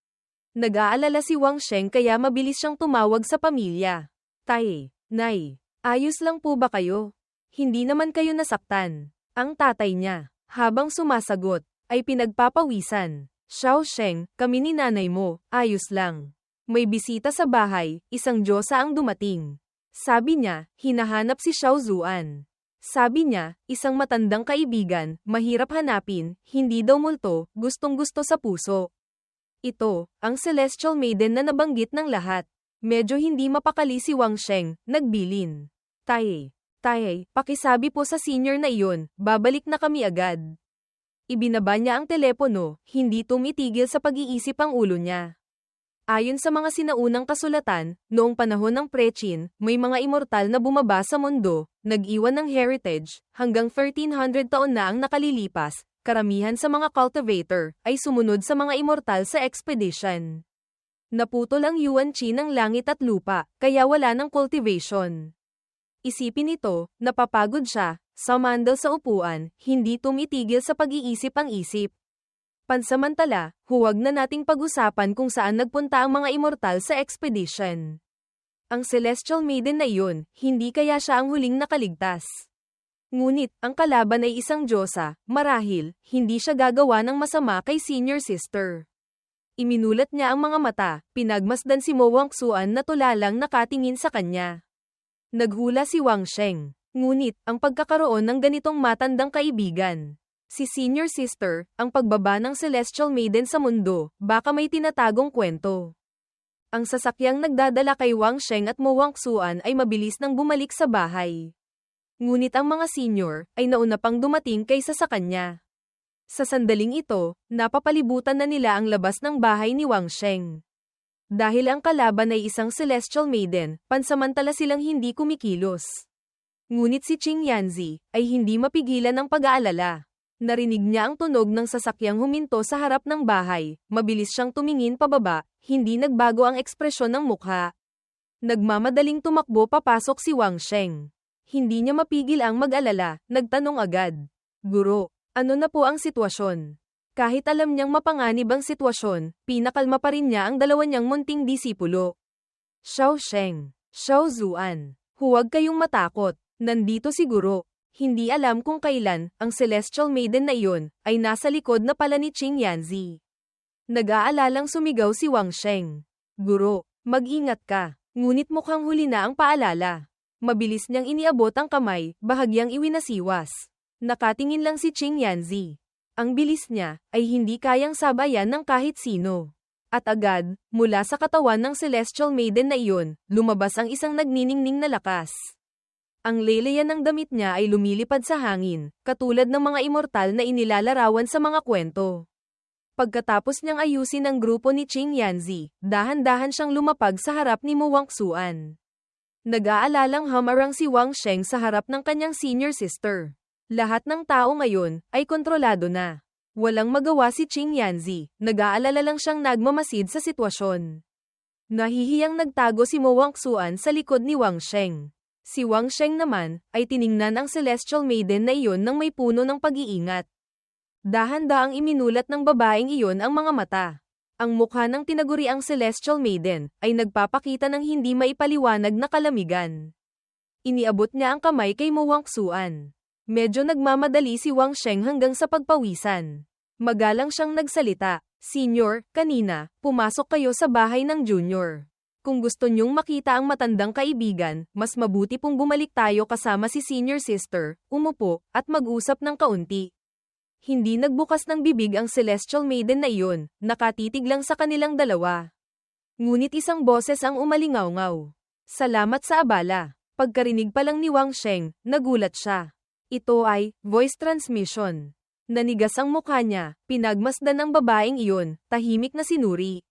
Nag-aalala si Wang Sheng kaya mabilis siyang tumawag sa pamilya. Tay, Nay, ayos lang po ba kayo? Hindi naman kayo nasaktan. Ang tatay niya, habang sumasagot, ay pinagpapawisan. Xiao Sheng, kami ni nanay mo, ayos lang. May bisita sa bahay, isang Diyosa ang dumating. Sabi niya, hinahanap si Xiao Zuan. Sabi niya, isang matandang kaibigan, mahirap hanapin, hindi daw multo, gustong-gusto sa puso. Ito, ang Celestial Maiden na nabanggit ng lahat. Medyo hindi mapakali si Wang Sheng, nagbilin. Tay, pakisabi po sa senior na iyon, babalik na kami agad. Ibinaba niya ang telepono, hindi tumitigil sa pag-iisip ang ulo niya. Ayon sa mga sinaunang kasulatan, noong panahon ng Prechin, may mga immortal na bumaba sa mundo, nag-iwan ng heritage, hanggang 1300 taon na ang nakalilipas. Karamihan sa mga cultivator ay sumunod sa mga immortal sa expedition. Naputol ang yuan chi ng langit at lupa, kaya wala ng cultivation. Isipin ito, napapagod siya, sumandal sa upuan, hindi tumitigil sa pag-iisip ang isip. Pansamantala, huwag na nating pag-usapan kung saan nagpunta ang mga immortal sa expedition. Ang Celestial Maiden na iyon, hindi kaya siya ang huling nakaligtas. Ngunit, ang kalaban ay isang Diyosa, marahil, hindi siya gagawa ng masama kay senior sister. Iminulat niya ang mga mata, pinagmasdan si Mo Wangsuan na tulalang nakatingin sa kanya. Naghula si Wang Sheng. Ngunit, ang pagkakaroon ng ganitong matandang kaibigan. Si senior sister, ang pagbaba ng Celestial Maiden sa mundo, baka may tinatagong kwento. Ang sasakyang nagdadala kay Wang Sheng at Mo Wangsuan ay mabilis nang bumalik sa bahay. Ngunit ang mga senior, ay nauna pang dumating kaysa sa kanya. Sa sandaling ito, napapalibutan na nila ang labas ng bahay ni Wang Sheng. Dahil ang kalaban ay isang Celestial Maiden, pansamantala silang hindi kumikilos. Ngunit si Qing Yanzi, ay hindi mapigilan ng pag-aalala. Narinig niya ang tunog ng sasakyang huminto sa harap ng bahay, mabilis siyang tumingin pababa, hindi nagbago ang ekspresyon ng mukha. Nagmamadaling tumakbo papasok si Wang Sheng. Hindi niya mapigil ang mag-alala, nagtanong agad. Guro, ano na po ang sitwasyon? Kahit alam niyang mapanganib ang sitwasyon, pinakalma pa rin niya ang dalawa niyang munting disipulo. Xiao Sheng, Xiao Zuan, huwag kayong matakot, nandito si Guro. Hindi alam kung kailan, ang Celestial Maiden na iyon, ay nasa likod na pala ni Qing Yanzi. Nag-aalalang sumigaw si Wang Sheng. Guro, mag-ingat ka, ngunit mukhang huli na ang paalala. Mabilis niyang iniabot ang kamay, bahagyang iwinasiwas. Nakatingin lang si Qing Yanzi. Ang bilis niya, ay hindi kayang sabayan ng kahit sino. At agad, mula sa katawan ng Celestial Maiden na iyon, lumabas ang isang nagniningning na lakas. Ang leleyan ng damit niya ay lumilipad sa hangin, katulad ng mga immortal na inilalarawan sa mga kwento. Pagkatapos niyang ayusin ang grupo ni Qing Yanzi, dahan-dahan siyang lumapag sa harap ni Mo Wangsuan. Nag-aalalang hamarang si Wang Sheng sa harap ng kanyang senior sister. Lahat ng tao ngayon, ay kontrolado na. Walang magawa si Qing Yanzi, nag-aalala lang siyang nagmamasid sa sitwasyon. Nahihiyang nagtago si Mo Wangsuan sa likod ni Wang Sheng. Si Wang Sheng naman, ay tiningnan ang Celestial Maiden na iyon ng may puno ng pag-iingat. Dahan-daang iminulat ng babaeng iyon ang mga mata. Ang mukha ng tinaguriang Celestial Maiden, ay nagpapakita ng hindi maipaliwanag na kalamigan. Iniabot niya ang kamay kay Mo Wangsuan. Medyo nagmamadali si Wang Sheng hanggang sa pagpawisan. Magalang siyang nagsalita, "Senior, kanina, pumasok kayo sa bahay ng Junior. Kung gusto niyong makita ang matandang kaibigan, mas mabuti pong bumalik tayo kasama si Senior Sister, umupo, at mag-usap ng kaunti." Hindi nagbukas ng bibig ang Celestial Maiden na iyon, nakatitig lang sa kanilang dalawa. Ngunit isang boses ang umalingaw-ngaw. "Salamat sa abala." Pagkarinig pa lang ni Wang Sheng, nagulat siya. Ito ay voice transmission. Nanigas ang mukha niya, pinagmasdan ng babaeng iyon, tahimik na sinuri.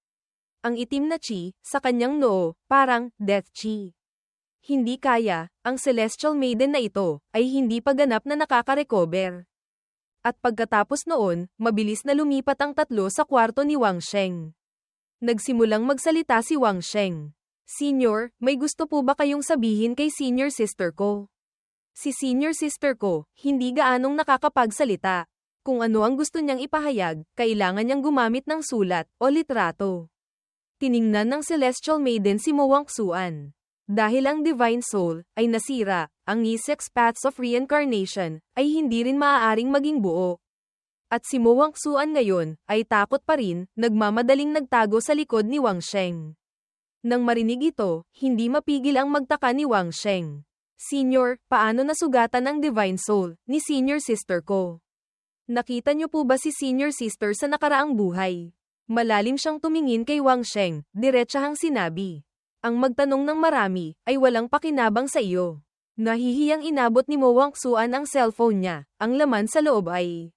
Ang itim na chi, sa kanyang noo, parang death chi. Hindi kaya, ang Celestial Maiden na ito, ay hindi pa ganap na nakaka-recover. At pagkatapos noon, mabilis na lumipat ang tatlo sa kwarto ni Wang Sheng. Nagsimulang magsalita si Wang Sheng. "Senior, may gusto po ba kayong sabihin kay Senior Sister ko?" Si Senior Sister ko, hindi gaanong nakakapagsalita. Kung ano ang gusto niyang ipahayag, kailangan niyang gumamit ng sulat o litrato. Tiningnan ng Celestial Maiden si Mo Wangsuan. Dahil ang Divine Soul ay nasira, ang six paths of reincarnation ay hindi rin maaaring maging buo. At si Mo Wangsuan ngayon ay takot pa rin, nagmamadaling nagtago sa likod ni Wang Sheng. Nang marinig ito, hindi mapigil ang magtaka ni Wang Sheng. "Senior, paano nasugatan ang Divine Soul ni Senior Sister ko? Nakita niyo po ba si Senior Sister sa nakaraang buhay?" Malalim siyang tumingin kay Wang Sheng, diretsahang sinabi. "Ang magtanong ng marami, ay walang pakinabang sa iyo." Nahihiyang inabot ni Mo Wangsuan ang cellphone niya, ang laman sa loob ay,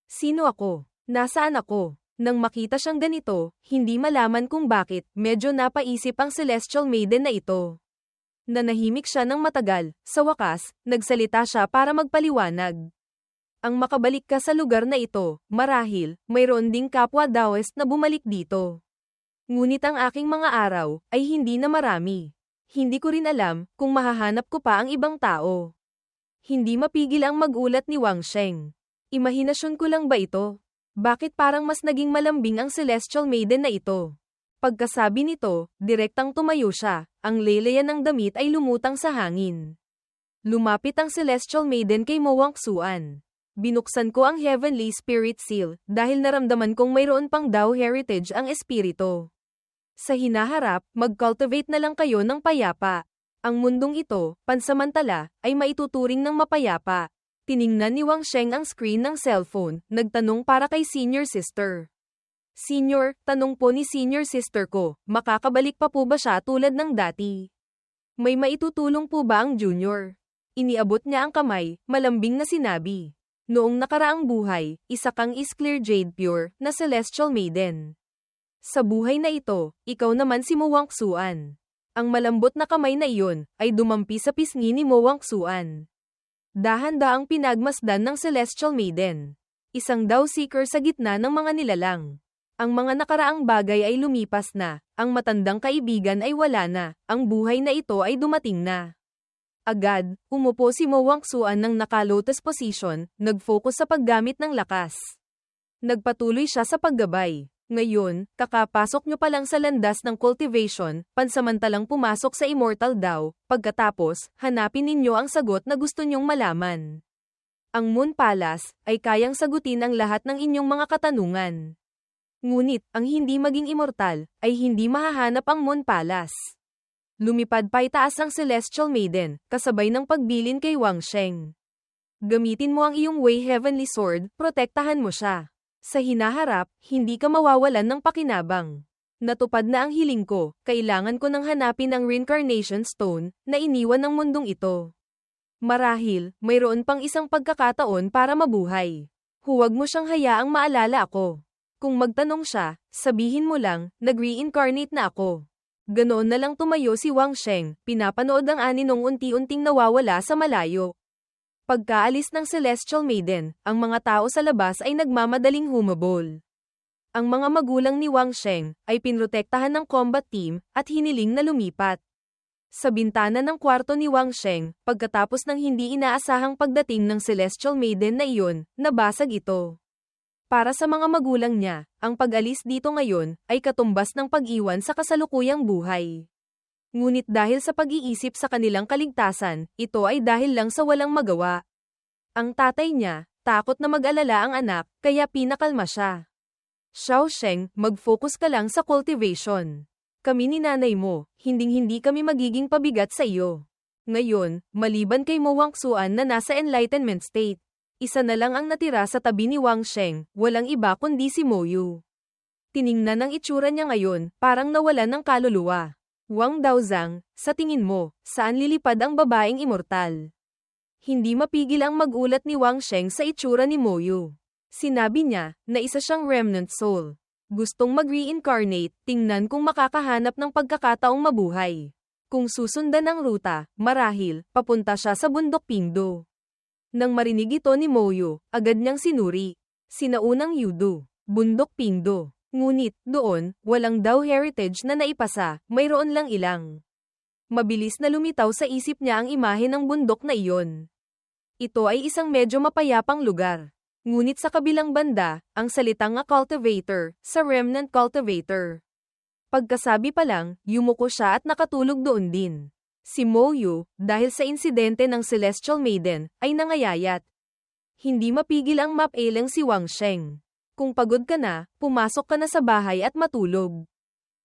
"Sino ako? Nasaan ako?" Nang makita siyang ganito, hindi malaman kung bakit, medyo napaisip ang Celestial Maiden na ito. Nanahimik siya ng matagal, sa wakas, nagsalita siya para magpaliwanag. "Ang makabalik ka sa lugar na ito, marahil, mayroon ding kapwa Daoist na bumalik dito. Ngunit ang aking mga araw, ay hindi na marami. Hindi ko rin alam, kung mahahanap ko pa ang ibang tao." Hindi mapigil ang magulat ni Wang Sheng. Imahinasyon ko lang ba ito? Bakit parang mas naging malambing ang Celestial Maiden na ito? Pagkasabi nito, direktang tumayo siya, ang leleyan ng damit ay lumutang sa hangin. Lumapit ang Celestial Maiden kay Mo Wangsuan. "Binuksan ko ang Heavenly Spirit Seal, dahil naramdaman kong mayroon pang Dao Heritage ang espiritu. Sa hinaharap, mag-cultivate na lang kayo ng payapa. Ang mundong ito, pansamantala, ay maituturing ng mapayapa." Tiningnan ni Wang Sheng ang screen ng cellphone, nagtanong para kay Senior Sister. "Senior, tanong po ni Senior Sister ko, makakabalik pa po ba siya tulad ng dati? May maitutulong po ba ang Junior?" Iniabot niya ang kamay, malambing na sinabi. "Noong nakaraang buhay, isa kang Clear Jade Pure, na Celestial Maiden. Sa buhay na ito, ikaw naman si Mo Wangsuan." Ang malambot na kamay na iyon, ay dumampi sa pisngi ni Mo Wangsuan. Dahan-daang pinagmasdan ng Celestial Maiden. Isang Dao Seeker sa gitna ng mga nilalang. Ang mga nakaraang bagay ay lumipas na, ang matandang kaibigan ay wala na, ang buhay na ito ay dumating na. Agad, umupo si Mo Wangsuan ng naka-lotus position, nag-focus sa paggamit ng lakas. Nagpatuloy siya sa paggabay. "Ngayon, kakapasok nyo pa lang sa landas ng cultivation, pansamantalang pumasok sa Immortal Dao, pagkatapos, hanapin ninyo ang sagot na gusto nyong malaman. Ang Moon Palace, ay kayang sagutin ang lahat ng inyong mga katanungan. Ngunit, ang hindi maging immortal, ay hindi mahahanap ang Moon Palace." Lumipad paitaas ang Celestial Maiden, kasabay ng pagbilin kay Wang Sheng. "Gamitin mo ang iyong Wei Heavenly Sword, protektahan mo siya. Sa hinaharap, hindi ka mawawalan ng pakinabang. Natupad na ang hiling ko, kailangan ko nang hanapin ang Reincarnation Stone, na iniwan ng mundong ito. Marahil, mayroon pang isang pagkakataon para mabuhay. Huwag mo siyang hayaang maalala ako. Kung magtanong siya, sabihin mo lang, nag-reincarnate na ako." Ganoon na lang tumayo si Wang Sheng, pinapanood ang aninong unti-unting nawawala sa malayo. Pagkaalis ng Celestial Maiden, ang mga tao sa labas ay nagmamadaling humabol. Ang mga magulang ni Wang Sheng ay pinrotektahan ng combat team at hiniling na lumipat. Sa bintana ng kwarto ni Wang Sheng, pagkatapos ng hindi inaasahang pagdating ng Celestial Maiden na iyon, nabasag ito. Para sa mga magulang niya, ang pag-alis dito ngayon ay katumbas ng pag-iwan sa kasalukuyang buhay. Ngunit dahil sa pag-iisip sa kanilang kaligtasan, ito ay dahil lang sa walang magawa. Ang tatay niya, takot na mag-alala ang anak, kaya pinakalma siya. Xiao Sheng, mag-focus ka lang sa cultivation. Kami ni nanay mo, hinding-hindi kami magiging pabigat sa iyo. Ngayon, maliban kay Mo Wangsuan na nasa enlightenment state, isa na lang ang natira sa tabi ni Wang Sheng, walang iba kundi si Mo Yu. Tiningnan ang itsura niya ngayon, parang nawalan ng kaluluwa. Wang Daozang, sa tingin mo, saan lilipad ang babaeng immortal? Hindi mapigil ang magulat ni Wang Sheng sa itsura ni Mo Yu. Sinabi niya, na isa siyang remnant soul. Gustong mag-reincarnate, tingnan kung makakahanap ng pagkakataong mabuhay. Kung susundan ang ruta, marahil, papunta siya sa bundok Pingdo. Nang marinig ito ni Mo Yu, agad niyang sinuri. Sinaunang Yudu, bundok Pingdo. Ngunit, doon, walang daw heritage na naipasa, mayroon lang ilang. Mabilis na lumitaw sa isip niya ang imahe ng bundok na iyon. Ito ay isang medyo mapayapang lugar. Ngunit sa kabilang banda, ang salitang nga cultivator, sa remnant cultivator. Pagkasabi pa lang, yumuko siya at nakatulog doon din. Si Mo Yu, dahil sa insidente ng Celestial Maiden, ay nangayayat. Hindi mapigil ang mapelang si Wang Sheng. Kung pagod ka na, pumasok ka na sa bahay at matulog.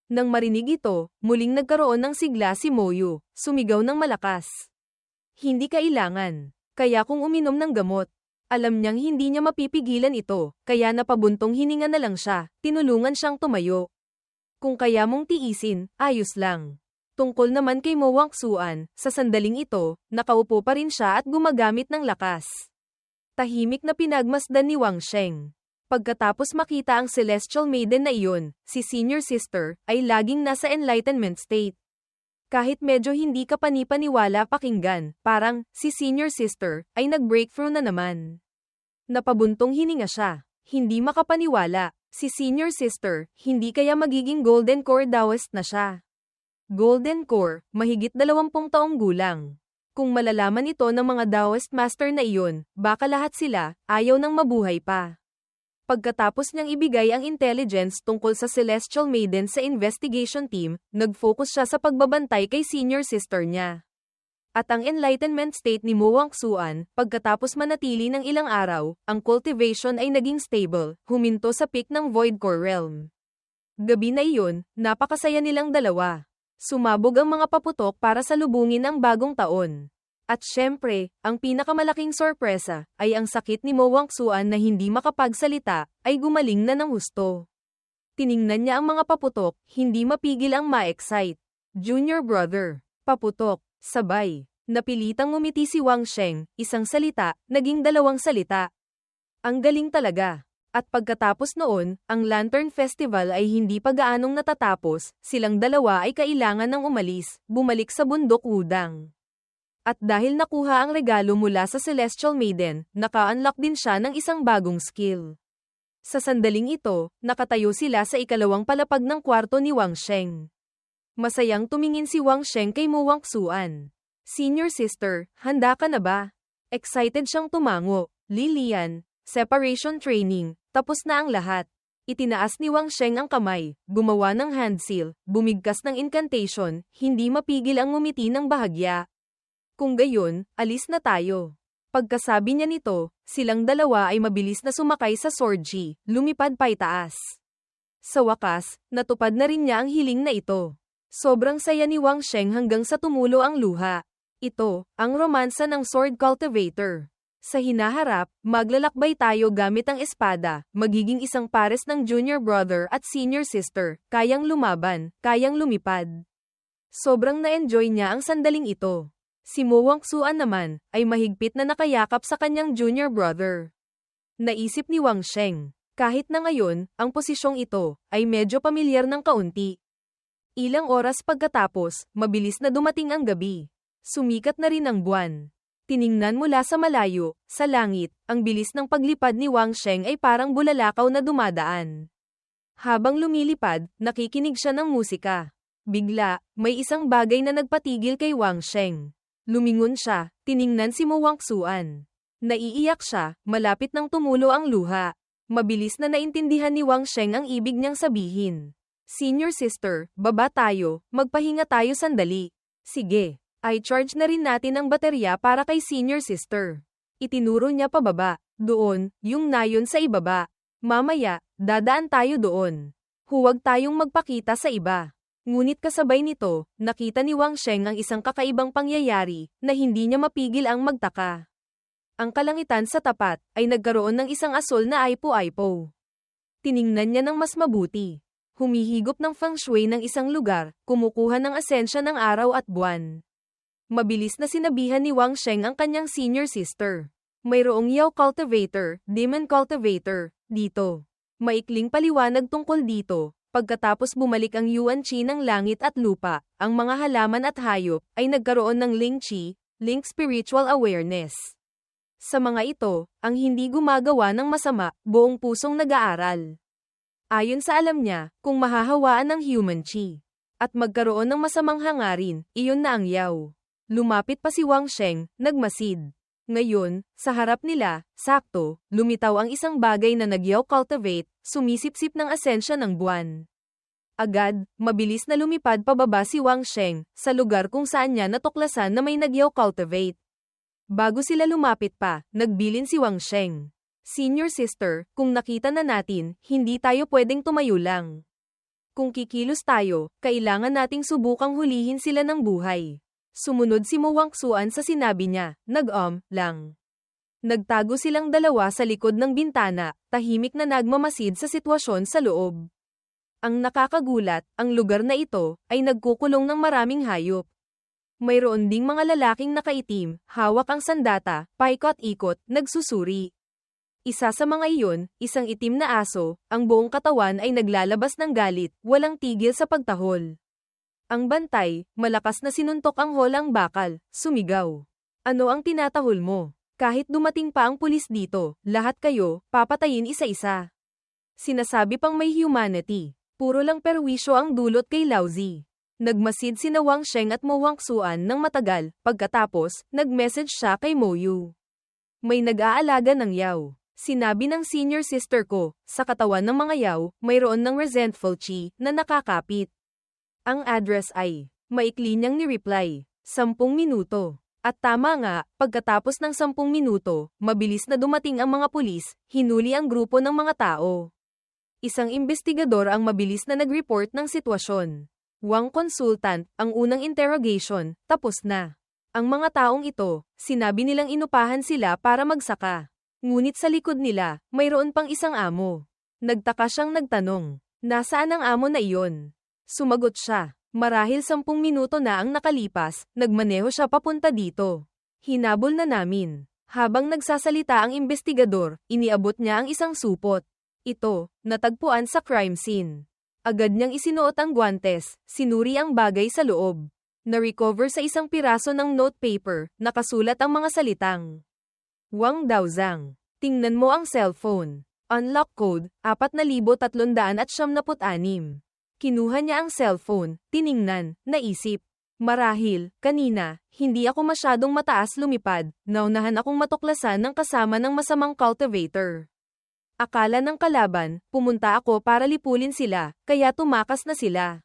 Nang marinig ito, muling nagkaroon ng sigla si Mo Yu, sumigaw ng malakas. Hindi kailangan. Kaya kung uminom ng gamot, alam niyang hindi niya mapipigilan ito, kaya napabuntong hininga na lang siya, tinulungan siyang tumayo. Kung kaya mong tiisin, ayos lang. Tungkol naman kay Mo Wangsuan, sa sandaling ito, nakaupo pa rin siya at gumagamit ng lakas. Tahimik na pinagmasdan ni Wang Sheng. Pagkatapos makita ang Celestial Maiden na iyon, si Senior Sister, ay laging nasa enlightenment state. Kahit medyo hindi ka panipaniwala pakinggan, parang, si Senior Sister, ay nag-breakthrough na naman. Napabuntong hininga siya. Hindi makapaniwala, si Senior Sister, hindi kaya magiging Golden Core Daoist na siya. Golden Core, mahigit 20 taong gulang. Kung malalaman ito ng mga Daoist Master na iyon, baka lahat sila, ayaw nang mabuhay pa. Pagkatapos niyang ibigay ang intelligence tungkol sa Celestial Maiden sa investigation team, nag-focus siya sa pagbabantay kay Senior Sister niya. At ang enlightenment state ni Mo Wangsuan, pagkatapos manatili ng ilang araw, ang cultivation ay naging stable, huminto sa peak ng Void Core Realm. Gabi na iyon, napakasaya nilang dalawa. Sumabog ang mga paputok para salubungin ang bagong taon. At syempre, ang pinakamalaking sorpresa, ay ang sakit ni Mo Wangsuan na hindi makapagsalita, ay gumaling na ng husto. Tiningnan niya ang mga paputok, hindi mapigil ang ma-excite. Junior brother, paputok, sabay. Napilitang ngumiti si Wang Sheng, isang salita, naging 2 salita. Ang galing talaga. At pagkatapos noon, ang Lantern Festival ay hindi pa gaanong natatapos, silang dalawa ay kailangan ng umalis, bumalik sa bundok Wudang. At dahil nakuha ang regalo mula sa Celestial Maiden, naka-unlock din siya ng isang bagong skill. Sa sandaling ito, nakatayo sila sa ikalawang palapag ng kwarto ni Wang Sheng. Masayang tumingin si Wang Sheng kay Mo Wangsuan. Senior Sister, handa ka na ba? Excited siyang tumango. Lilian, separation training, tapos na ang lahat. Itinaas ni Wang Sheng ang kamay, gumawa ng hand seal, bumigkas ng incantation, hindi mapigil ang ngumiti ng bahagya. Kung gayon, alis na tayo. Pagkasabi niya nito, silang dalawa ay mabilis na sumakay sa Swordji, lumipad paitaas. Sa wakas, natupad na rin niya ang hiling na ito. Sobrang saya ni Wang Sheng hanggang sa tumulo ang luha. Ito, ang romansa ng Sword Cultivator. Sa hinaharap, maglalakbay tayo gamit ang espada, magiging isang pares ng Junior Brother at Senior Sister, kayang lumaban, kayang lumipad. Sobrang na-enjoy niya ang sandaling ito. Si Mo Wangsuan naman, ay mahigpit na nakayakap sa kanyang Junior Brother. Naisip ni Wang Sheng, kahit na ngayon, ang posisyong ito, ay medyo pamilyar ng kaunti. Ilang oras pagkatapos, mabilis na dumating ang gabi. Sumikat na rin ang buwan. Tiningnan mula sa malayo, sa langit, ang bilis ng paglipad ni Wang Sheng ay parang bulalakaw na dumadaan. Habang lumilipad, nakikinig siya ng musika. Bigla, may isang bagay na nagpatigil kay Wang Sheng. Lumingon siya, tiningnan si Mo Wangsuan. Naiiyak siya, malapit nang tumulo ang luha. Mabilis na naintindihan ni Wang Sheng ang ibig niyang sabihin. Senior sister, baba tayo, magpahinga tayo sandali. Sige. I-charge na rin natin ang baterya para kay senior sister. Itinuro niya pababa. Doon, yung nayon sa ibaba. Mamaya, dadaan tayo doon. Huwag tayong magpakita sa iba. Ngunit kasabay nito, nakita ni Wang Sheng ang isang kakaibang pangyayari na hindi niya mapigil ang magtaka. Ang kalangitan sa tapat ay nagkaroon ng isang asol na aipo-aipo. Tiningnan niya ng mas mabuti. Humihigop ng feng shui ng isang lugar, kumukuha ng asensya ng araw at buwan. Mabilis na sinabihan ni Wang Sheng ang kanyang senior sister. Mayroong Yao cultivator, demon cultivator, dito. Maikling paliwanag tungkol dito. Pagkatapos bumalik ang Yuan Qi ng langit at lupa, ang mga halaman at hayop ay nagkaroon ng Ling Qi, Link Spiritual Awareness. Sa mga ito, ang hindi gumagawa ng masama, buong pusong nag-aaral. Ayon sa alam niya, kung mahahawaan ng human Qi at magkaroon ng masamang hangarin, iyon na ang Yao. Lumapit pa si Wang Sheng, nagmasid. Ngayon, sa harap nila, sakto, lumitaw ang isang bagay na nagyaw cultivate, sumisipsip ng asensya ng buwan. Agad, mabilis na lumipad pababa si Wang Sheng, sa lugar kung saan niya natuklasan na may nagyaw cultivate. Bago sila lumapit pa, nagbilin si Wang Sheng. Senior sister, kung nakita na natin, hindi tayo pwedeng tumayo lang. Kung kikilos tayo, kailangan nating subukang hulihin sila ng buhay. Sumunod si Mo Wangsuan sa sinabi niya, lang. Nagtago silang dalawa sa likod ng bintana, tahimik na nagmamasid sa sitwasyon sa loob. Ang nakakagulat, ang lugar na ito, ay nagkukulong ng maraming hayop. Mayroon ding mga lalaking nakaitim, hawak ang sandata, paikot-ikot, nagsusuri. Isa sa mga iyon, isang itim na aso, ang buong katawan ay naglalabas ng galit, walang tigil sa pagtahol. Ang bantay, malakas na sinuntok ang holang bakal, sumigaw. Ano ang tinatahol mo? Kahit dumating pa ang pulis dito, lahat kayo, papatayin isa-isa. Sinasabi pang may humanity. Puro lang perwisyo ang dulot kay Laozi. Nagmasid sina Wang Sheng at Mo Wangsuan ng matagal, pagkatapos, nag-message siya kay Mo Yu. May nag-aalaga ng Yao. Sinabi ng senior sister ko, sa katawan ng mga Yao, mayroon ng resentful Qi na nakakapit. Ang address ay, maikli niyang ni-reply, 10 minuto. At tama nga, pagkatapos ng 10 minuto, mabilis na dumating ang mga pulis, hinuli ang grupo ng mga tao. Isang investigador ang mabilis na nag-report ng sitwasyon. Wang consultant, ang unang interrogation, tapos na. Ang mga taong ito, sinabi nilang inupahan sila para magsaka. Ngunit sa likod nila, mayroon pang isang amo. Nagtaka siyang nagtanong, nasaan ang amo na iyon? Sumagot siya. Marahil 10 minuto na ang nakalipas, nagmaneho siya papunta dito. Hinabol na namin. Habang nagsasalita ang investigador, iniabot niya ang isang supot. Ito, natagpuan sa crime scene. Agad niyang isinuot ang guwantes, sinuri ang bagay sa loob. Na-recover sa isang piraso ng note paper, nakasulat ang mga salitang. Wang Daozang. Tingnan mo ang cellphone. Unlock code, 4,376. Kinuha niya ang cellphone, tiningnan, naisip. Marahil, kanina, hindi ako masyadong mataas lumipad, naunahan akong matuklasan ng kasama ng masamang cultivator. Akala ng kalaban, pumunta ako para lipulin sila, kaya tumakas na sila.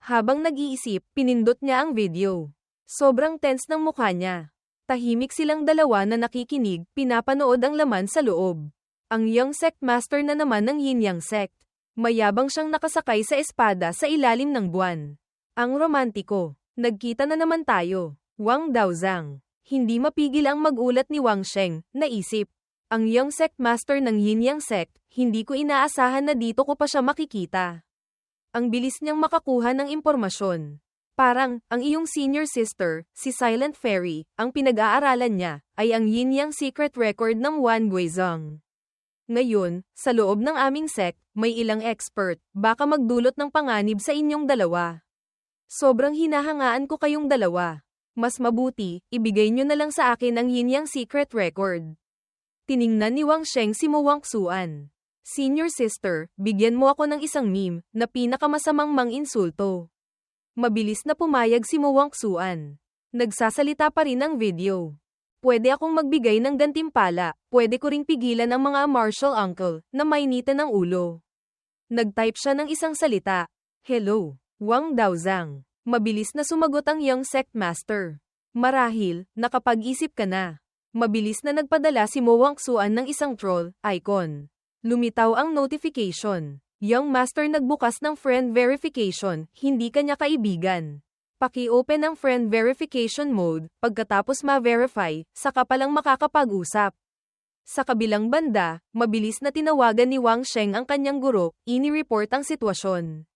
Habang nag-iisip, pinindot niya ang video. Sobrang tense ng mukha niya. Tahimik silang dalawa na nakikinig, pinapanood ang laman sa loob. Ang young sect master na naman ng Yin Yang sect. Mayabang siyang nakasakay sa espada sa ilalim ng buwan. Ang romantiko. Nagkita na naman tayo. Wang Daozang. Hindi mapigil ang magulat ni Wang Sheng, naisip. Ang young sect master ng Yin Yang sect, hindi ko inaasahan na dito ko pa siya makikita. Ang bilis niyang makakuha ng impormasyon. Parang, ang iyong senior sister, si Silent Fairy, ang pinag-aaralan niya, ay ang Yin Yang secret record ng Wan Guizhong. Ngayon, sa loob ng aming sect, may ilang expert, baka magdulot ng panganib sa inyong dalawa. Sobrang hinahangaan ko kayong dalawa. Mas mabuti, ibigay nyo na lang sa akin ang yin yang secret record. Tiningnan ni Wang Sheng si Mo Wangsuan. Senior sister, bigyan mo ako ng isang meme na pinakamasamang mang-insulto. Mabilis na pumayag si Mo Wangsuan. Nagsasalita pa rin ang video. Pwede akong magbigay ng gantimpala, pwede ko ring pigilan ang mga martial uncle na mainitan ng ulo. Nag-type siya ng isang salita. Hello, Wang Daozang. Mabilis na sumagot ang young sect master. Marahil, nakapag-isip ka na. Mabilis na nagpadala si Mo Wangsuan ng isang troll icon. Lumitaw ang notification. Young master nagbukas ng friend verification, hindi kanya kaibigan. Paki-open ang friend verification mode, pagkatapos ma-verify, saka palang makakapag-usap. Sa kabilang banda, mabilis na tinawagan ni Wang Sheng ang kanyang guro, ini-report ang sitwasyon.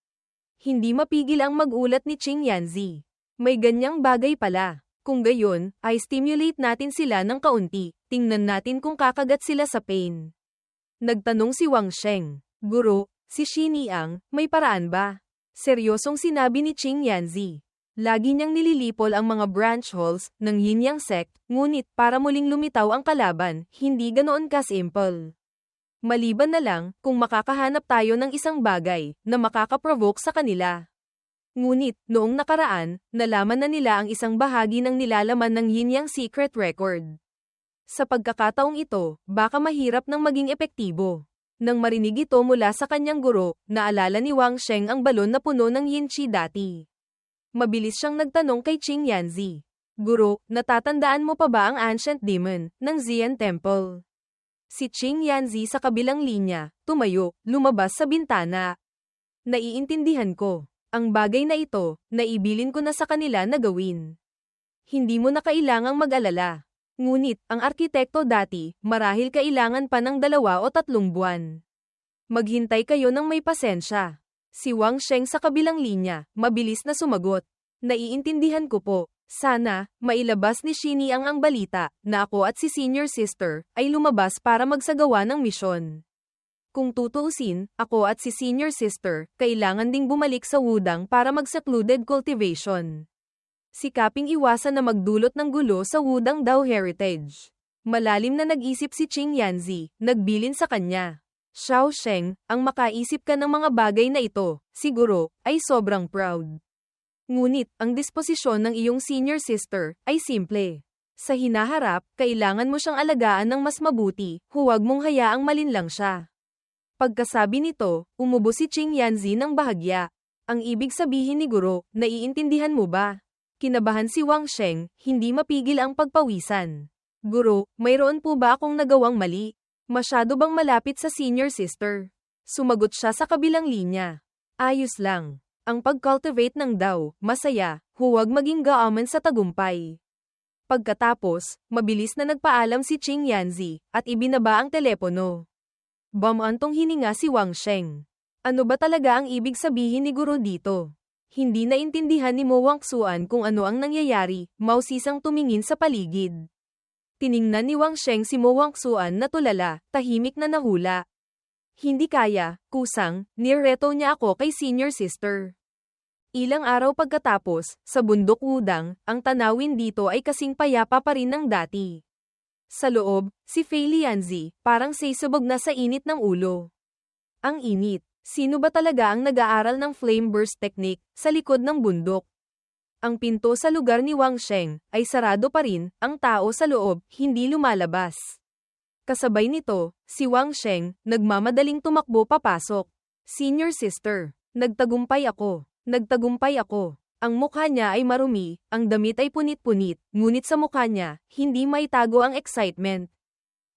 Hindi mapigil ang magulat ni Qing Yanzi. May ganyang bagay pala. Kung gayon, ay stimulate natin sila ng kaunti, tingnan natin kung kakagat sila sa pain. Nagtanong si Wang Sheng. Guro, si Xiniang, may paraan ba? Seryosong sinabi ni Qing Yanzi. Lagi niyang nililipol ang mga branch halls ng Yin Yang sect, ngunit para muling lumitaw ang kalaban, hindi ganoon ka-simple. Maliban na lang, kung makakahanap tayo ng isang bagay na makakaprovoke sa kanila. Ngunit, noong nakaraan, nalaman na nila ang isang bahagi ng nilalaman ng Yin Yang secret record. Sa pagkakataong ito, baka mahirap nang maging epektibo. Nang marinig ito mula sa kanyang guro, naalala ni Wang Sheng ang balon na puno ng Yin Qi dati. Mabilis siyang nagtanong kay Qing Yanzi. Guro, natatandaan mo pa ba ang ancient demon ng Xian Temple? Si Qing Yanzi sa kabilang linya, tumayo, lumabas sa bintana. Naiintindihan ko. Ang bagay na ito, naibilin ko na sa kanila na gawin. Hindi mo na kailangang mag-alala. Ngunit, ang arkitekto dati, marahil kailangan pa ng 2 o 3 buwan. Maghintay kayo ng may pasensya. Si Wang Sheng sa kabilang linya, mabilis na sumagot. Naiintindihan ko po. Sana, mailabas ni Xiniang ang balita, na ako at si senior sister, ay lumabas para magsagawa ng misyon. Kung tutuusin, ako at si senior sister, kailangan ding bumalik sa Wudang para mag-secluded cultivation. Sikaping iwasan na magdulot ng gulo sa Wudang Dao heritage. Malalim na nag-isip si Qing Yanzi, nagbilin sa kanya. Xiao Sheng, ang makaisip ka ng mga bagay na ito, siguro, ay sobrang proud. Ngunit, ang disposisyon ng iyong senior sister, ay simple. Sa hinaharap, kailangan mo siyang alagaan ng mas mabuti, huwag mong hayaang malinlang siya. Pagkasabi nito, umubo si Qing Yanzi ng bahagya. Ang ibig sabihin ni guro, naiintindihan mo ba? Kinabahan si Wang Sheng, hindi mapigil ang pagpawisan. Guro, mayroon po ba akong nagawang mali? Masyado bang malapit sa senior sister? Sumagot siya sa kabilang linya. Ayos lang. Ang pag-cultivate ng Dao, masaya, huwag maging gaaman sa tagumpay. Pagkatapos, mabilis na nagpaalam si Qing Yanzi, at ibinaba ang telepono. Bumantong hininga si Wang Sheng. Ano ba talaga ang ibig sabihin ni guro dito? Hindi naintindihan ni Mo Wangsuan kung ano ang nangyayari, mausisang tumingin sa paligid. Tiningnan ni Wang Sheng si Mo Wangsuan na tulala, tahimik na nahula. Hindi kaya, kusang, nireto niya ako kay senior sister. Ilang araw pagkatapos, sa bundok Wudang, ang tanawin dito ay kasing payapa pa rin ng dati. Sa loob, si Fei Lianzi, parang sisubog na sa init ng ulo. Ang init. Sino ba talaga ang nag-aaral ng flame burst technique sa likod ng bundok? Ang pinto sa lugar ni Wang Sheng ay sarado pa rin, ang tao sa loob hindi lumalabas. Kasabay nito, si Wang Sheng, nagmamadaling tumakbo papasok. Senior sister, nagtagumpay ako. Nagtagumpay ako. Ang mukha niya ay marumi, ang damit ay punit-punit, ngunit sa mukha niya, hindi maitago ang excitement.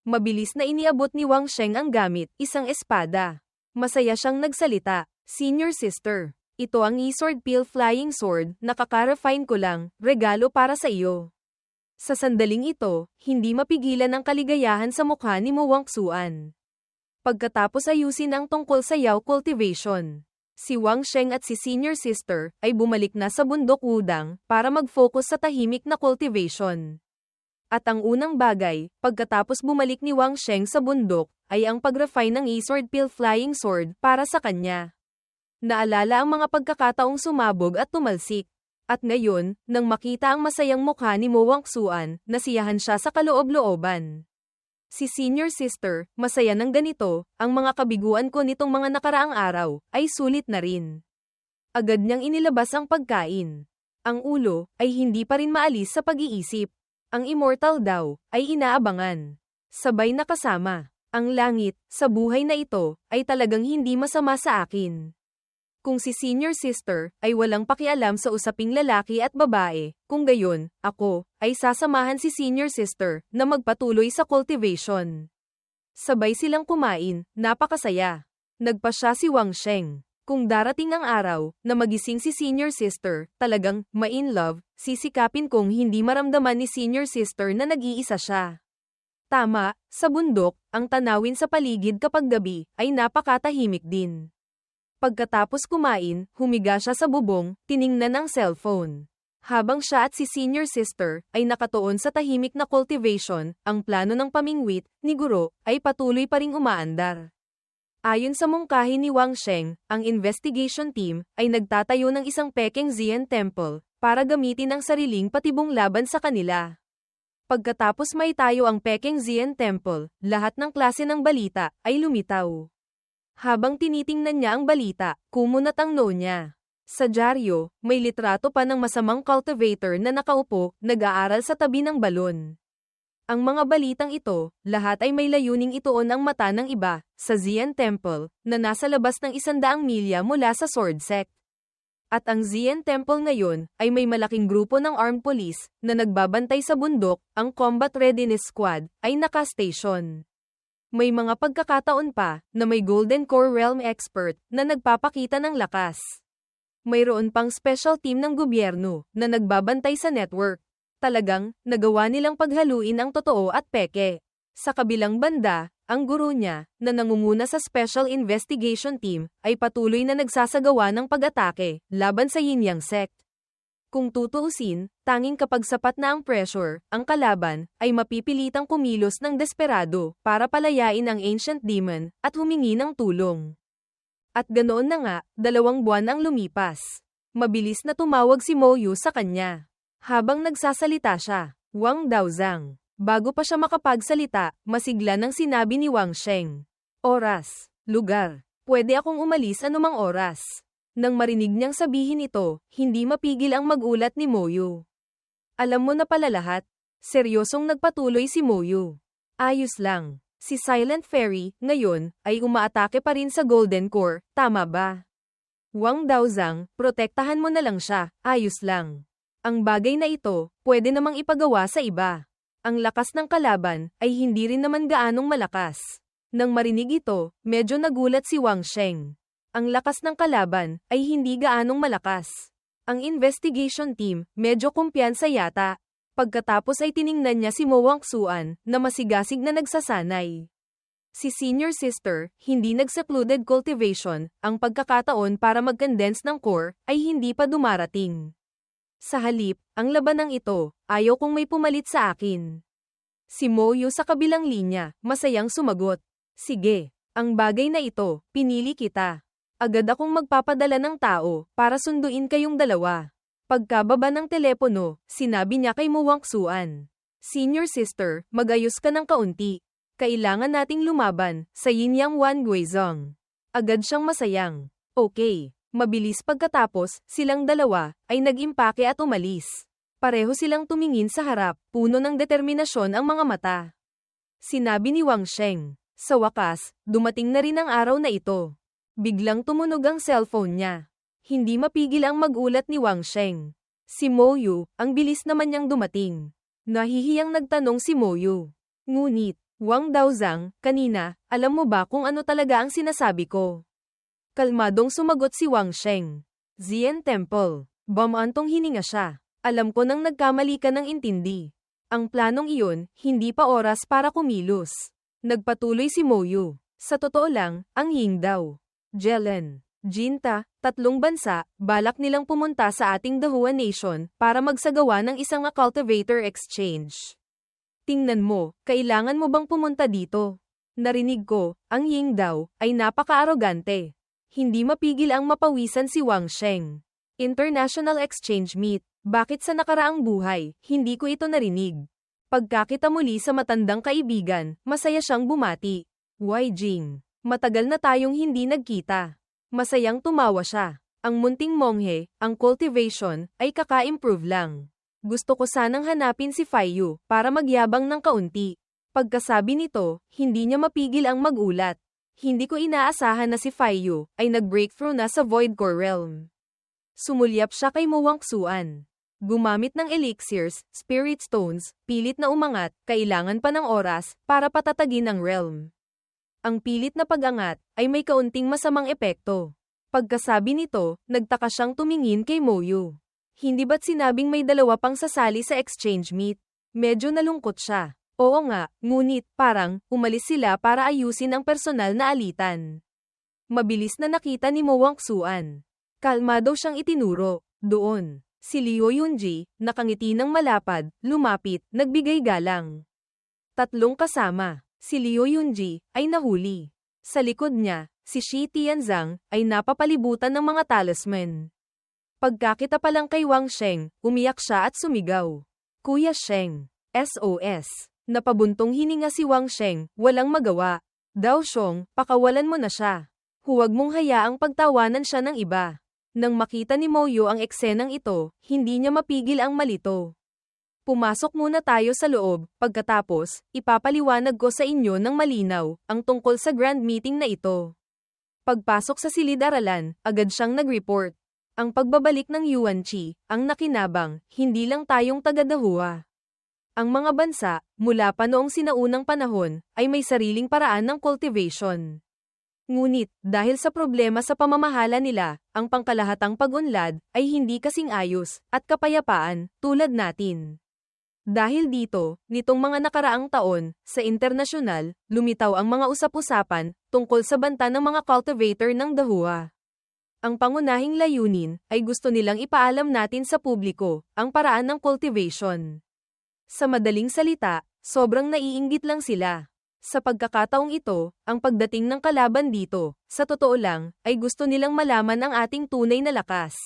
Mabilis na iniabot ni Wang Sheng ang gamit, isang espada. Masaya siyang nagsalita. Senior sister, ito ang E-Sword Peel Flying Sword, nakaka-refine ko lang, regalo para sa iyo. Sa sandaling ito, hindi mapigilan ang kaligayahan sa mukha ni Mo Wangsuan. Pagkatapos ayusin ang tungkol sa Yao cultivation, si Wang Sheng at si senior sister ay bumalik na sa bundok Wudang para mag-focus sa tahimik na cultivation. At ang unang bagay, pagkatapos bumalik ni Wang Sheng sa bundok, ay ang pag-refine ng E-Sword Peel Flying Sword para sa kanya. Naalala ang mga pagkakataong sumabog at tumalsik. At ngayon, nang makita ang masayang mukha ni Mo Wangsuan, nasiyahan siya sa kaloob-looban. Si Senior Sister, masaya ng ganito, ang mga kabiguan ko nitong mga nakaraang araw, ay sulit na rin. Agad niyang inilabas ang pagkain. Ang ulo, ay hindi pa rin maalis sa pag-iisip. Ang immortal daw, ay inaabangan. Sabay na kasama. Ang langit, sa buhay na ito, ay talagang hindi masama sa akin. Kung si Senior Sister, ay walang pakialam sa usaping lalaki at babae, kung gayon, ako, ay sasamahan si Senior Sister, na magpatuloy sa cultivation. Sabay silang kumain, napakasaya. Nagpasya si Wang Sheng. Kung darating ang araw, na magising si Senior Sister, talagang, ma-in love, sisikapin kong hindi maramdaman ni Senior Sister na nag-iisa siya. Tama, sa bundok, ang tanawin sa paligid kapag gabi, ay napakatahimik din. Pagkatapos kumain, humiga siya sa bubong, tiningnan ang cellphone. Habang siya at si Senior Sister, ay nakatuon sa tahimik na cultivation, ang plano ng pamingwit, ni Guro, ay patuloy pa ring umaandar. Ayon sa mungkahi ni Wang Sheng, ang investigation team, ay nagtatayo ng isang Peking Zien Temple, para gamitin ang sariling patibong laban sa kanila. Pagkatapos maitayo ang Peking Zien Temple, lahat ng klase ng balita, ay lumitaw. Habang tinitingnan niya ang balita, kumunat ang noo niya. Sa dyaryo, may litrato pa ng masamang cultivator na nakaupo, nag-aaral sa tabi ng balon. Ang mga balitang ito, lahat ay may layuning ituon ang mata ng iba, sa Zien Temple, na nasa labas ng 100 milya mula sa Sword Sect. At ang Zien Temple ngayon, ay may malaking grupo ng armed police, na nagbabantay sa bundok, ang Combat Readiness Squad, ay naka-station. May mga pagkakataon pa, na may Golden Core Realm expert, na nagpapakita ng lakas. Mayroon pang special team ng gobyerno, na nagbabantay sa network. Talagang, nagawa nilang paghaluin ang totoo at peke. Sa kabilang banda, ang guro niya, na nangunguna sa Special Investigation Team, ay patuloy na nagsasagawa ng pag-atake, laban sa Yin Yang Sect. Kung tutuusin, tanging kapag sapat na ang pressure, ang kalaban, ay mapipilitang kumilos ng desperado, para palayain ang Ancient Demon, at humingi ng tulong. At ganoon na nga, 2 buwan ang lumipas. Mabilis na tumawag si Mo Yu sa kanya. Habang nagsasalita siya, Wang Daozang. Bago pa siya makapagsalita, masigla nang sinabi ni Wang Sheng. Oras, lugar, pwede akong umalis anumang oras. Nang marinig niyang sabihin ito, hindi mapigil ang magulat ni Mo Yu. Alam mo na pala lahat. Seryosong nagpatuloy si Mo Yu. Ayos lang. Si Silent Fairy, ngayon, ay umaatake pa rin sa Golden Core, tama ba? Wang Daozang, protektahan mo na lang siya, ayos lang. Ang bagay na ito, pwede namang ipagawa sa iba. Ang lakas ng kalaban, ay hindi rin naman gaanong malakas. Nang marinig ito, medyo nagulat si Wang Sheng. Ang lakas ng kalaban, ay hindi gaanong malakas. Ang investigation team, medyo kumpiyansa yata. Pagkatapos ay tiningnan niya si Mo Wangsuan, na masigasig na nagsasanay. Si Senior Sister, hindi nag-secluded cultivation, ang pagkakataon para mag-condense ng core, ay hindi pa dumarating. Sa halip, ang labanang ito, ayaw kong may pumalit sa akin. Si Mo Yu sa kabilang linya, masayang sumagot. Sige, ang bagay na ito, pinili kita. Agad akong magpapadala ng tao, para sunduin kayong dalawa. Pagkababa ng telepono, sinabi niya kay Mo Wangsuan. Senior Sister, magayos ka ng kaunti. Kailangan nating lumaban, sa Yin Yang Wan Guizhong. Agad siyang masayang. Okay. Mabilis pagkatapos, silang dalawa, ay nag-impake at umalis. Pareho silang tumingin sa harap, puno ng determinasyon ang mga mata. Sinabi ni Wang Sheng. Sa wakas, dumating na rin ang araw na ito. Biglang tumunog ang cellphone niya. Hindi mapigil ang magulat ni Wang Sheng. Si Mo Yu, ang bilis naman niyang dumating. Nahihiyang nagtanong si Mo Yu. Ngunit, Wang Daozang, kanina, alam mo ba kung ano talaga ang sinasabi ko? Kalmadong sumagot si Wang Sheng. Zien Temple. Bumantong hininga siya. Alam ko nang nagkamali ka ng intindi. Ang planong iyon, hindi pa oras para kumilos. Nagpatuloy si Mo Yu. Sa totoo lang, ang Ying daw. Jelen, Jinta, 3 bansa, balak nilang pumunta sa ating Dahua Nation, para magsagawa ng isang cultivator exchange. Tingnan mo, kailangan mo bang pumunta dito? Narinig ko, ang Ying daw, ay napaka-arogante. Hindi mapigil ang mapawisan si Wang Sheng. International Exchange Meet. Bakit sa nakaraang buhay, hindi ko ito narinig? Pagkakita muli sa matandang kaibigan, masaya siyang bumati. Wai Jing. Matagal na tayong hindi nagkita. Masayang tumawa siya. Ang munting monghe, ang cultivation, ay kaka-improve lang. Gusto ko sanang hanapin si Faiyu, para magyabang ng kaunti. Pagkasabi nito, hindi niya mapigil ang magulat. Hindi ko inaasahan na si Faiyu, ay nag-breakthrough na sa Void Core Realm. Sumulyap siya kay Mo Wangsuan. Gumamit ng elixirs, spirit stones, pilit na umangat, kailangan pa ng oras, para patatagin ang realm. Ang pilit na pag-angat, ay may kaunting masamang epekto. Pagkasabi nito, nagtaka siyang tumingin kay Moyu. Hindi ba't sinabing may dalawa pang sasali sa exchange meet? Medyo nalungkot siya. Oo nga, ngunit, parang, umalis sila para ayusin ang personal na alitan. Mabilis na nakita ni Mo Wangsuan. Kalmado siyang itinuro. Doon, si Liu Yunji, nakangiti ng malapad, lumapit, nagbigay galang. Tatlong kasama, si Liu Yunji, ay nahuli. Sa likod niya, si Shi Tianzang, ay napapalibutan ng mga talisman. Pagkakita pa lang kay Wang Sheng, umiyak siya at sumigaw. Kuya Sheng, SOS. Napabuntong hininga si Wang Sheng, walang magawa. Dao Xiong, pakawalan mo na siya. Huwag mong hayaang pagtawanan siya ng iba. Nang makita ni Moyo ang eksenang ito, hindi niya mapigil ang malito. Pumasok muna tayo sa loob, pagkatapos, ipapaliwanag ko sa inyo ng malinaw, ang tungkol sa grand meeting na ito. Pagpasok sa silid-aralan, agad siyang nag-report. Ang pagbabalik ng Yuan Chi, ang nakinabang, hindi lang tayong taga-Dahua. Ang mga bansa, mula pa noong sinaunang panahon, ay may sariling paraan ng cultivation. Ngunit, dahil sa problema sa pamamahala nila, ang pangkalahatang pag-unlad, ay hindi kasing ayos, at kapayapaan, tulad natin. Dahil dito, nitong mga nakaraang taon, sa internasyonal, lumitaw ang mga usap-usapan, tungkol sa banta ng mga cultivator ng Dahua. Ang pangunahing layunin, ay gusto nilang ipaalam natin sa publiko, ang paraan ng cultivation. Sa madaling salita, sobrang naiinggit lang sila. Sa pagkakataong ito, ang pagdating ng kalaban dito, sa totoo lang, ay gusto nilang malaman ang ating tunay na lakas.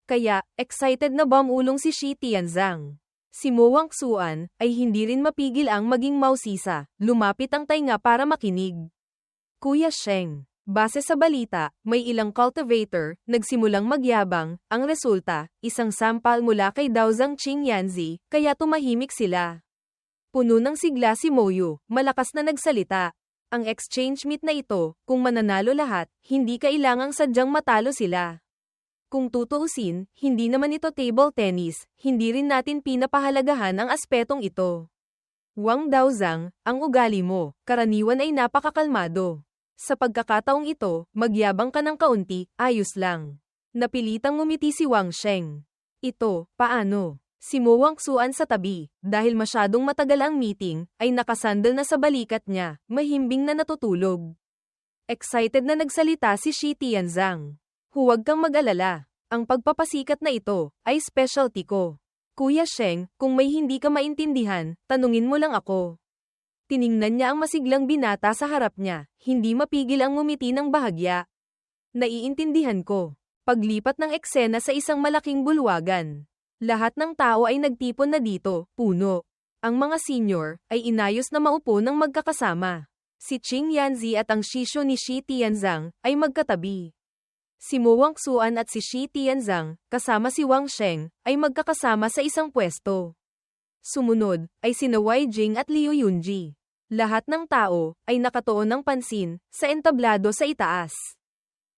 Kaya, excited na bumulong si Shi Tianzang. Si Mo Wangsuan, ay hindi rin mapigil ang maging mausisa, lumapit ang tainga para makinig. Kuya Sheng, base sa balita, may ilang cultivator, nagsimulang magyabang, ang resulta, isang sampal mula kay Daozang Qingyanzi, kaya tumahimik sila. Puno ng sigla si Moyu, malakas na nagsalita. Ang exchange meet na ito, kung mananalo lahat, hindi kailangang sadyang matalo sila. Kung tutuusin, hindi naman ito table tennis, hindi rin natin pinapahalagahan ang aspetong ito. Wang Daozang, ang ugali mo, karaniwan ay napakakalmado. Sa pagkakataong ito, magyabang ka ng kaunti, ayos lang. Napilitang ngumiti si Wang Sheng. Ito, paano? Si Mo Wangsuan sa tabi, dahil masyadong matagal ang meeting, ay nakasandal na sa balikat niya, mahimbing na natutulog. Excited na nagsalita si Shi Tianzang. Huwag kang mag-alala. Ang pagpapasikat na ito, ay specialty ko. Kuya Sheng, kung may hindi ka maintindihan, tanungin mo lang ako. Tiningnan niya ang masiglang binata sa harap niya, hindi mapigil ang ngumiti ng bahagya. Naiintindihan ko. Paglipat ng eksena sa isang malaking bulwagan. Lahat ng tao ay nagtipon na dito, puno. Ang mga senior, ay inayos na maupo ng magkakasama. Si Qingyanzi at ang shisho ni Shi Tianzang, ay magkatabi. Si Mo Wangsuan at si Shi Tianzang, kasama si Wang Sheng, ay magkakasama sa isang pwesto. Sumunod, ay sina Wai Jing at Liu Yunji. Lahat ng tao, ay nakatuon ng pansin, sa entablado sa itaas.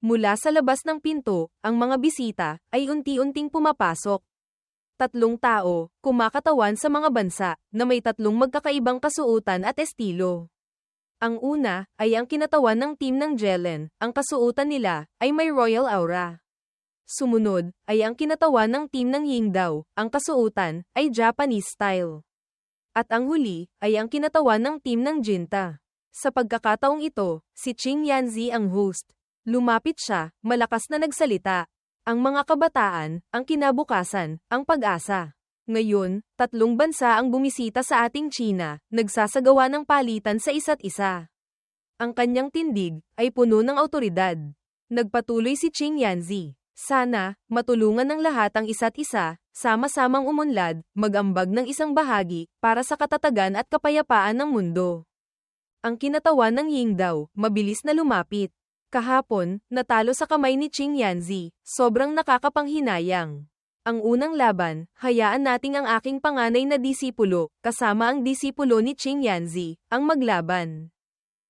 Mula sa labas ng pinto, ang mga bisita, ay unti-unting pumapasok. Tatlong tao, kumakatawan sa mga bansa, na may tatlong magkakaibang kasuotan at estilo. Ang una, ay ang kinatawan ng team ng Jelen, ang kasuotan nila, ay may royal aura. Sumunod, ay ang kinatawan ng team ng Yingdao, ang kasuotan, ay Japanese style. At ang huli, ay ang kinatawan ng team ng Jinta. Sa pagkakataong ito, si Qingyanzi ang host. Lumapit siya, malakas na nagsalita. Ang mga kabataan, ang kinabukasan, ang pag-asa. Ngayon, tatlong bansa ang bumisita sa ating China, nagsasagawa ng palitan sa isa't isa. Ang kanyang tindig, ay puno ng awtoridad. Nagpatuloy si Qingyanzi. Sana, matulungan ng lahat ang isa't isa, sama-samang umunlad, mag-ambag ng isang bahagi, para sa katatagan at kapayapaan ng mundo. Ang kinatawan ng Yingdao, mabilis na lumapit. Kahapon, natalo sa kamay ni Qing Yanzi, sobrang nakakapanghinayang. Ang unang laban, hayaan nating ang aking panganay na disipulo, kasama ang disipulo ni Qing Yanzi, ang maglaban.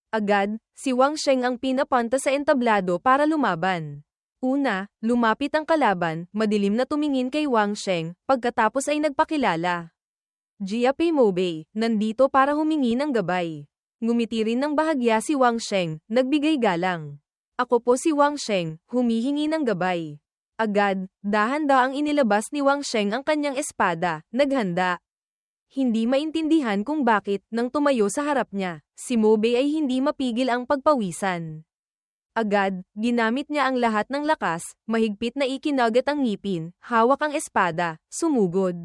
Agad, si Wang Sheng ang pinapunta sa entablado para lumaban. Una, lumapit ang kalaban, madilim na tumingin kay Wang Sheng, pagkatapos ay nagpakilala. Jia Peimobei, nandito para humingi ng gabay. Ngumiti rin ng bahagya si Wang Sheng, nagbigay galang. Ako po si Wang Sheng, humihingi ng gabay. Agad, dahan-daang inilabas ni Wang Sheng ang kanyang espada, naghanda. Hindi maintindihan kung bakit, nang tumayo sa harap niya, si Mobei ay hindi mapigil ang pagpawisan. Agad, ginamit niya ang lahat ng lakas, mahigpit na ikinagat ang ngipin, hawak ang espada, sumugod.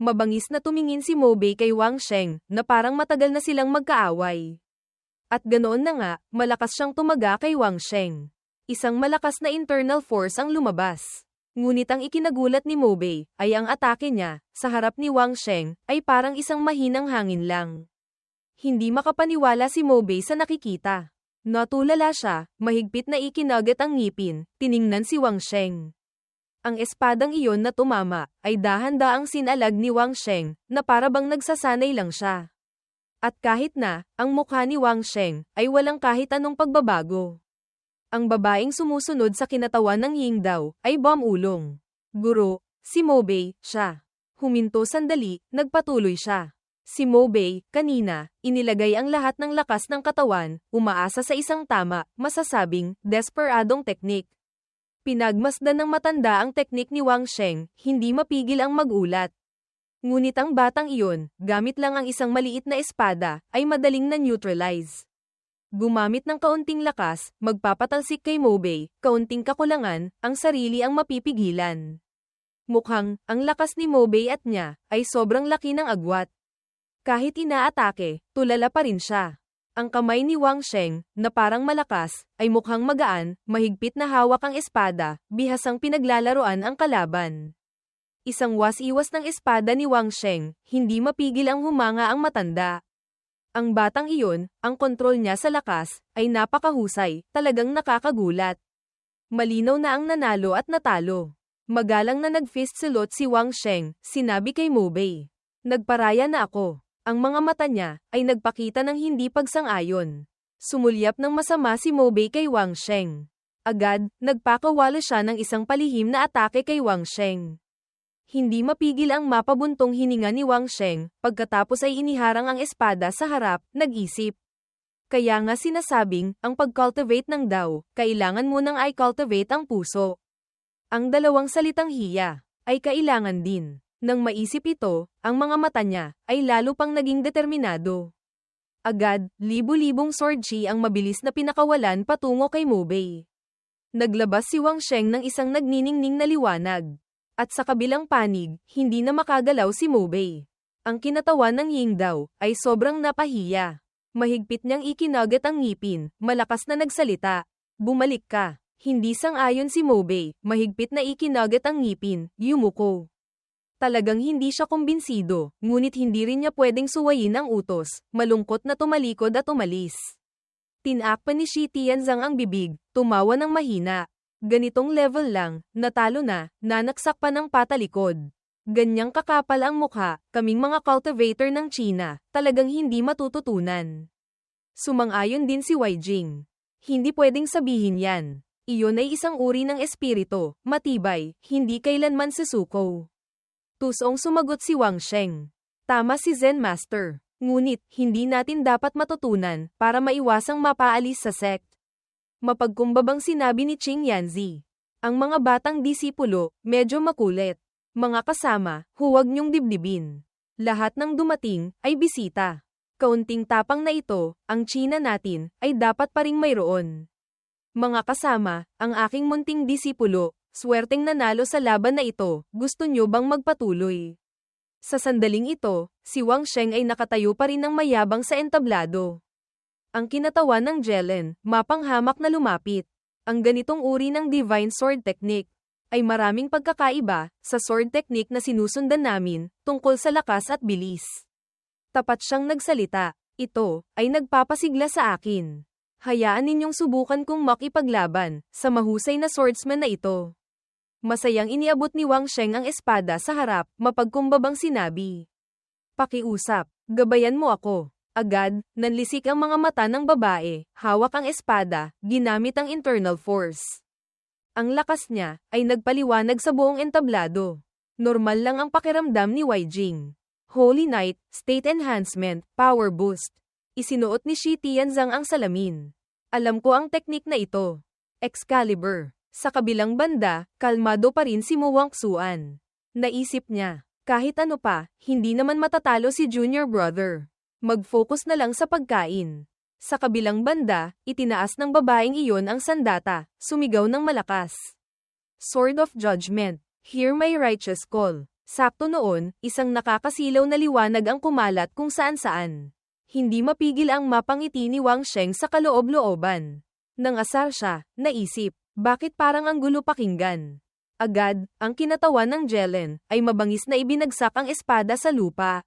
Mabangis na tumingin si Mobei kay Wang Sheng, na parang matagal na silang magkaaway. At ganoon na nga, malakas siyang tumaga kay Wang Sheng. Isang malakas na internal force ang lumabas. Ngunit ang ikinagulat ni Mobei, ay ang atake niya, sa harap ni Wang Sheng, ay parang isang mahinang hangin lang. Hindi makapaniwala si Mobei sa nakikita. Natulala siya, mahigpit na ikinagat ang ngipin, tiningnan si Wang Sheng. Ang espadang iyon na tumama, ay dahan-daang sinalag ni Wang Sheng, na parabang nagsasanay lang siya. At kahit na, ang mukha ni Wang Sheng, ay walang kahit anong pagbabago. Ang babaeng sumusunod sa kinatawan ng Yingdao, ay Bomulong. Guro, si Mobei, siya. Huminto sandali, nagpatuloy siya. Si Mobei, kanina, inilagay ang lahat ng lakas ng katawan, umaasa sa isang tama, masasabing, desperadong teknik. Pinagmasdan ng matanda ang teknik ni Wang Sheng, hindi mapigil ang magulat. Ngunit ang batang iyon, gamit lang ang isang maliit na espada, ay madaling na-neutralize. Gumamit ng kaunting lakas, magpapatalsik kay Mobei, kaunting kakulangan, ang sarili ang mapipigilan. Mukhang, ang lakas ni Mobei at niya, ay sobrang laki ng agwat. Kahit inaatake, tulala pa rin siya. Ang kamay ni Wang Sheng, na parang malakas, ay mukhang magaan, mahigpit na hawak ang espada, bihasang pinaglalaroan ang kalaban. Isang was-iwas ng espada ni Wang Sheng, hindi mapigil ang humanga ang matanda. Ang batang iyon, ang kontrol niya sa lakas, ay napakahusay, talagang nakakagulat. Malinaw na ang nanalo at natalo. Magalang na nag-fist salute si Wang Sheng, sinabi kay Mobei. Nagparaya na ako. Ang mga mata niya, ay nagpakita ng hindi pagsang-ayon. Sumulyap ng masama si Mobei kay Wang Sheng. Agad, nagpakawala siya ng isang palihim na atake kay Wang Sheng. Hindi mapigil ang mapabuntong hininga ni Wang Sheng, pagkatapos ay iniharang ang espada sa harap, nag-isip. Kaya nga sinasabing, ang pag-cultivate ng Dao, kailangan munang i-cultivate ang puso. Ang dalawang salitang hiya, ay kailangan din. Nang maisip ito, ang mga mata niya, ay lalo pang naging determinado. Agad, libu-libong sword chi ang mabilis na pinakawalan patungo kay Mobei. Naglabas si Wang Sheng ng isang nagniningning na liwanag. At sa kabilang panig, hindi na makagalaw si Mobei. Ang kinatawan ng Yingdao, ay sobrang napahiya. Mahigpit niyang ikinagat ang ngipin, malakas na nagsalita. Bumalik ka. Hindi sang-ayon si Mobei, mahigpit na ikinagat ang ngipin, yumuko. Talagang hindi siya kumbinsido, ngunit hindi rin niya pwedeng suwayin ang utos, malungkot na tumalikod at umalis. Tinakpan ni Shi Tianzang ang bibig, tumawa ng mahina. Ganitong level lang, natalo na, nanaksak pa ng patalikod. Ganyang kakapal ang mukha, kaming mga cultivator ng China, talagang hindi matututunan. Sumang-ayon din si Wei Jing. Hindi pwedeng sabihin yan. Iyon ay isang uri ng espiritu, matibay, hindi kailanman susuko. Tusong sumagot si Wang Sheng. Tama si Zen Master. Ngunit, hindi natin dapat matutunan, para maiwasang mapaalis sa sect. Mapagkumbabang sinabi ni Qing Yanzi. Ang mga batang disipulo, medyo makulit. Mga kasama, huwag niyong dibdibin. Lahat ng dumating, ay bisita. Kaunting tapang na ito, ang China natin, ay dapat pa ring mayroon. Mga kasama, ang aking munting disipulo, swerteng nanalo sa laban na ito, gusto niyo bang magpatuloy? Sa sandaling ito, si Wang Sheng ay nakatayo pa rin ng mayabang sa entablado. Ang kinatawan ng Jelen, mapanghamak na lumapit. Ang ganitong uri ng Divine Sword Technique ay maraming pagkakaiba sa sword technique na sinusundan namin tungkol sa lakas at bilis. Tapat siyang nagsalita. Ito ay nagpapasigla sa akin. Hayaan ninyong subukan kong makipaglaban sa mahusay na swordsman na ito. Masayang iniabot ni Wang Sheng ang espada sa harap, mapagkumbabang sinabi. Pakiusap, gabayan mo ako. Agad, nanlisik ang mga mata ng babae, hawak ang espada, ginamit ang internal force. Ang lakas niya ay nagpaliwanag sa buong entablado. Normal lang ang pakiramdam ni Wei Jing. Holy Knight, State Enhancement, Power Boost. Isinuot ni Shi Tianzang ang salamin. Alam ko ang teknik na ito. Excalibur. Sa kabilang banda, kalmado pa rin si Mo Wangsuan. Naisip niya, kahit ano pa, hindi naman matatalo si junior brother. Mag-focus na lang sa pagkain. Sa kabilang banda, itinaas ng babaeng iyon ang sandata, sumigaw ng malakas. Sword of Judgment. Hear my righteous call. Sakto noon, isang nakakasilaw na liwanag ang kumalat kung saan-saan. Hindi mapigil ang mapangiti ni Wang Sheng sa kaloob-looban. Nangasar siya, naisip, bakit parang ang gulo pakinggan? Agad, ang kinatawan ng Jelen ay mabangis na ibinagsak ang espada sa lupa.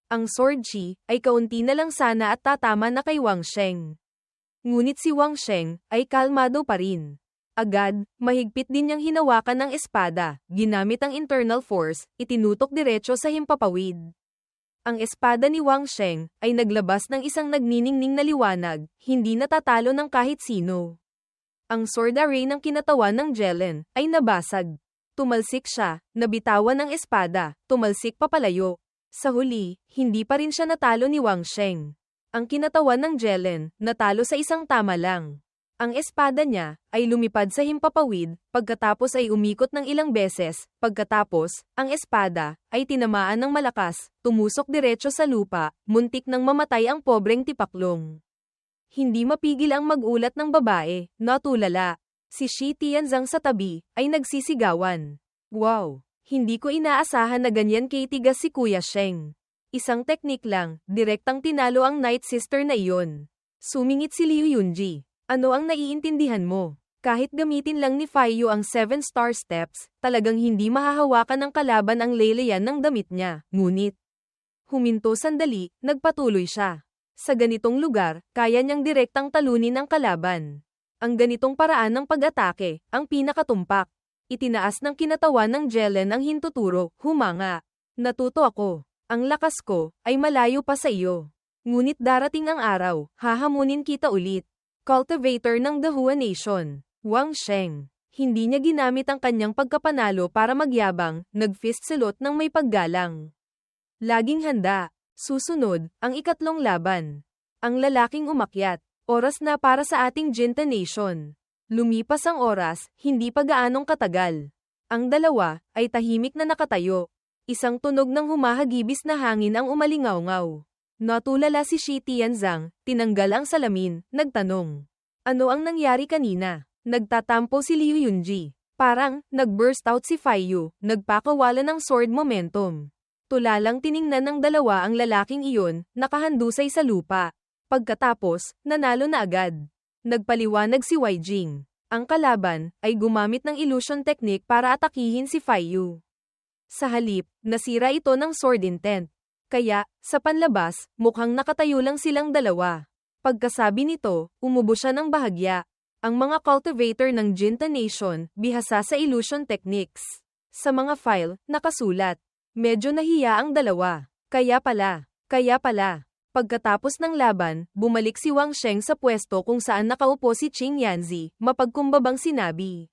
Ang sword chi ay kaunti na lang sana at tatama na kay Wang Sheng. Ngunit si Wang Sheng ay kalmado pa rin. Agad, mahigpit din niyang hinawakan ng espada, ginamit ang internal force, itinutok diretso sa himpapawid. Ang espada ni Wang Sheng ay naglabas ng isang nagniningning na liwanag, hindi natatalo ng kahit sino. Ang sword array ng kinatawan ng Jelen ay nabasag. Tumalsik siya, nabitawan ng espada, tumalsik papalayo. Sa huli, hindi pa rin siya natalo ni Wang Sheng. Ang kinatawan ng Jelen, natalo sa isang tama lang. Ang espada niya ay lumipad sa himpapawid, pagkatapos ay umikot ng ilang beses, pagkatapos, ang espada ay tinamaan ng malakas, tumusok diretso sa lupa, muntik nang mamatay ang pobreng tipaklong. Hindi mapigil ang mag-ulat ng babae, natulala. Si Shi Tianzang sa tabi ay nagsisigawan. Wow! Hindi ko inaasahan na ganyan kitigas si Kuya Sheng. Isang teknik lang, direktang tinalo ang Night Sister na iyon. Sumingit si Liu Yunji. Ano ang naiintindihan mo? Kahit gamitin lang ni Faiyu ang 7-star steps, talagang hindi mahahawakan ng kalaban ang leleyan ng damit niya. Ngunit, huminto sandali, nagpatuloy siya. Sa ganitong lugar, kaya niyang direktang talunin ang kalaban. Ang ganitong paraan ng pag-atake, ang pinakatumpak. Itinaas ng kinatawan ng Jelen ang hintuturo, humanga. Natuto ako. Ang lakas ko ay malayo pa sa iyo. Ngunit darating ang araw, hahamunin kita ulit. Cultivator ng Dahua Nation, Wang Sheng. Hindi niya ginamit ang kanyang pagkapanalo para magyabang, nag-fist salute ng may paggalang. Laging handa. Susunod, ang ikatlong laban. Ang lalaking umakyat. Oras na para sa ating Jinta Nation. Lumipas ang oras, hindi pa gaanong katagal. Ang dalawa ay tahimik na nakatayo. Isang tunog ng humahagibis na hangin ang umalingaw-ngaw. Natulala si Shi Tianzang, tinanggal ang salamin, nagtanong. Ano ang nangyari kanina? Nagtatampo si Liu Yunji. Parang, nag-burst out si Faiyu, nagpakawala ng sword momentum. Tulalang tiningnan ng dalawa ang lalaking iyon, nakahandusay sa lupa. Pagkatapos, nanalo na agad. Nagpaliwanag si Wei Jing. Ang kalaban ay gumamit ng illusion technique para atakihin si Faiyu. Sa halip, nasira ito ng sword intent. Kaya, sa panlabas, mukhang nakatayo lang silang dalawa. Pagkasabi nito, umubo siya ng bahagya. Ang mga cultivator ng Jinta Nation, bihasa sa illusion techniques. Sa mga file, nakasulat. Medyo nahiya ang dalawa. Kaya pala. Pagkatapos ng laban, bumalik si Wang Sheng sa pwesto kung saan nakaupo si Qing Yanzi, mapagkumbabang sinabi.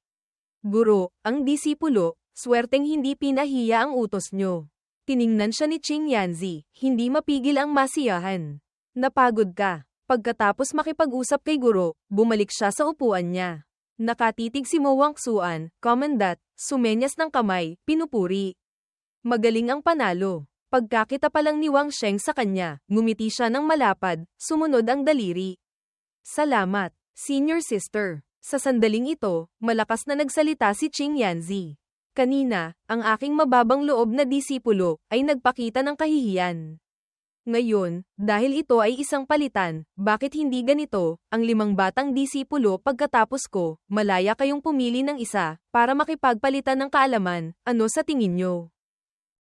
Guro, ang disipulo, swerteng hindi pinahiya ang utos nyo. Tiningnan siya ni Qing Yanzi, hindi mapigil ang masiyahan. Napagod ka. Pagkatapos makipag-usap kay Guro, bumalik siya sa upuan niya. Nakatitig si Mo Wangsuan, Commandant, sumenyas ng kamay, pinupuri. Magaling ang panalo. Pagkakita pa lang ni Wang Sheng sa kanya, ngumiti siya ng malapad, sumunod ang daliri. Salamat, Senior Sister. Sa sandaling ito, malakas na nagsalita si Qing Yanzi. Kanina, ang aking mababang loob na disipulo ay nagpakita ng kahihiyan. Ngayon, dahil ito ay isang palitan, bakit hindi ganito, ang 5 batang disipulo pagkatapos ko, malaya kayong pumili ng isa, para makipagpalitan ng kaalaman, ano sa tingin nyo?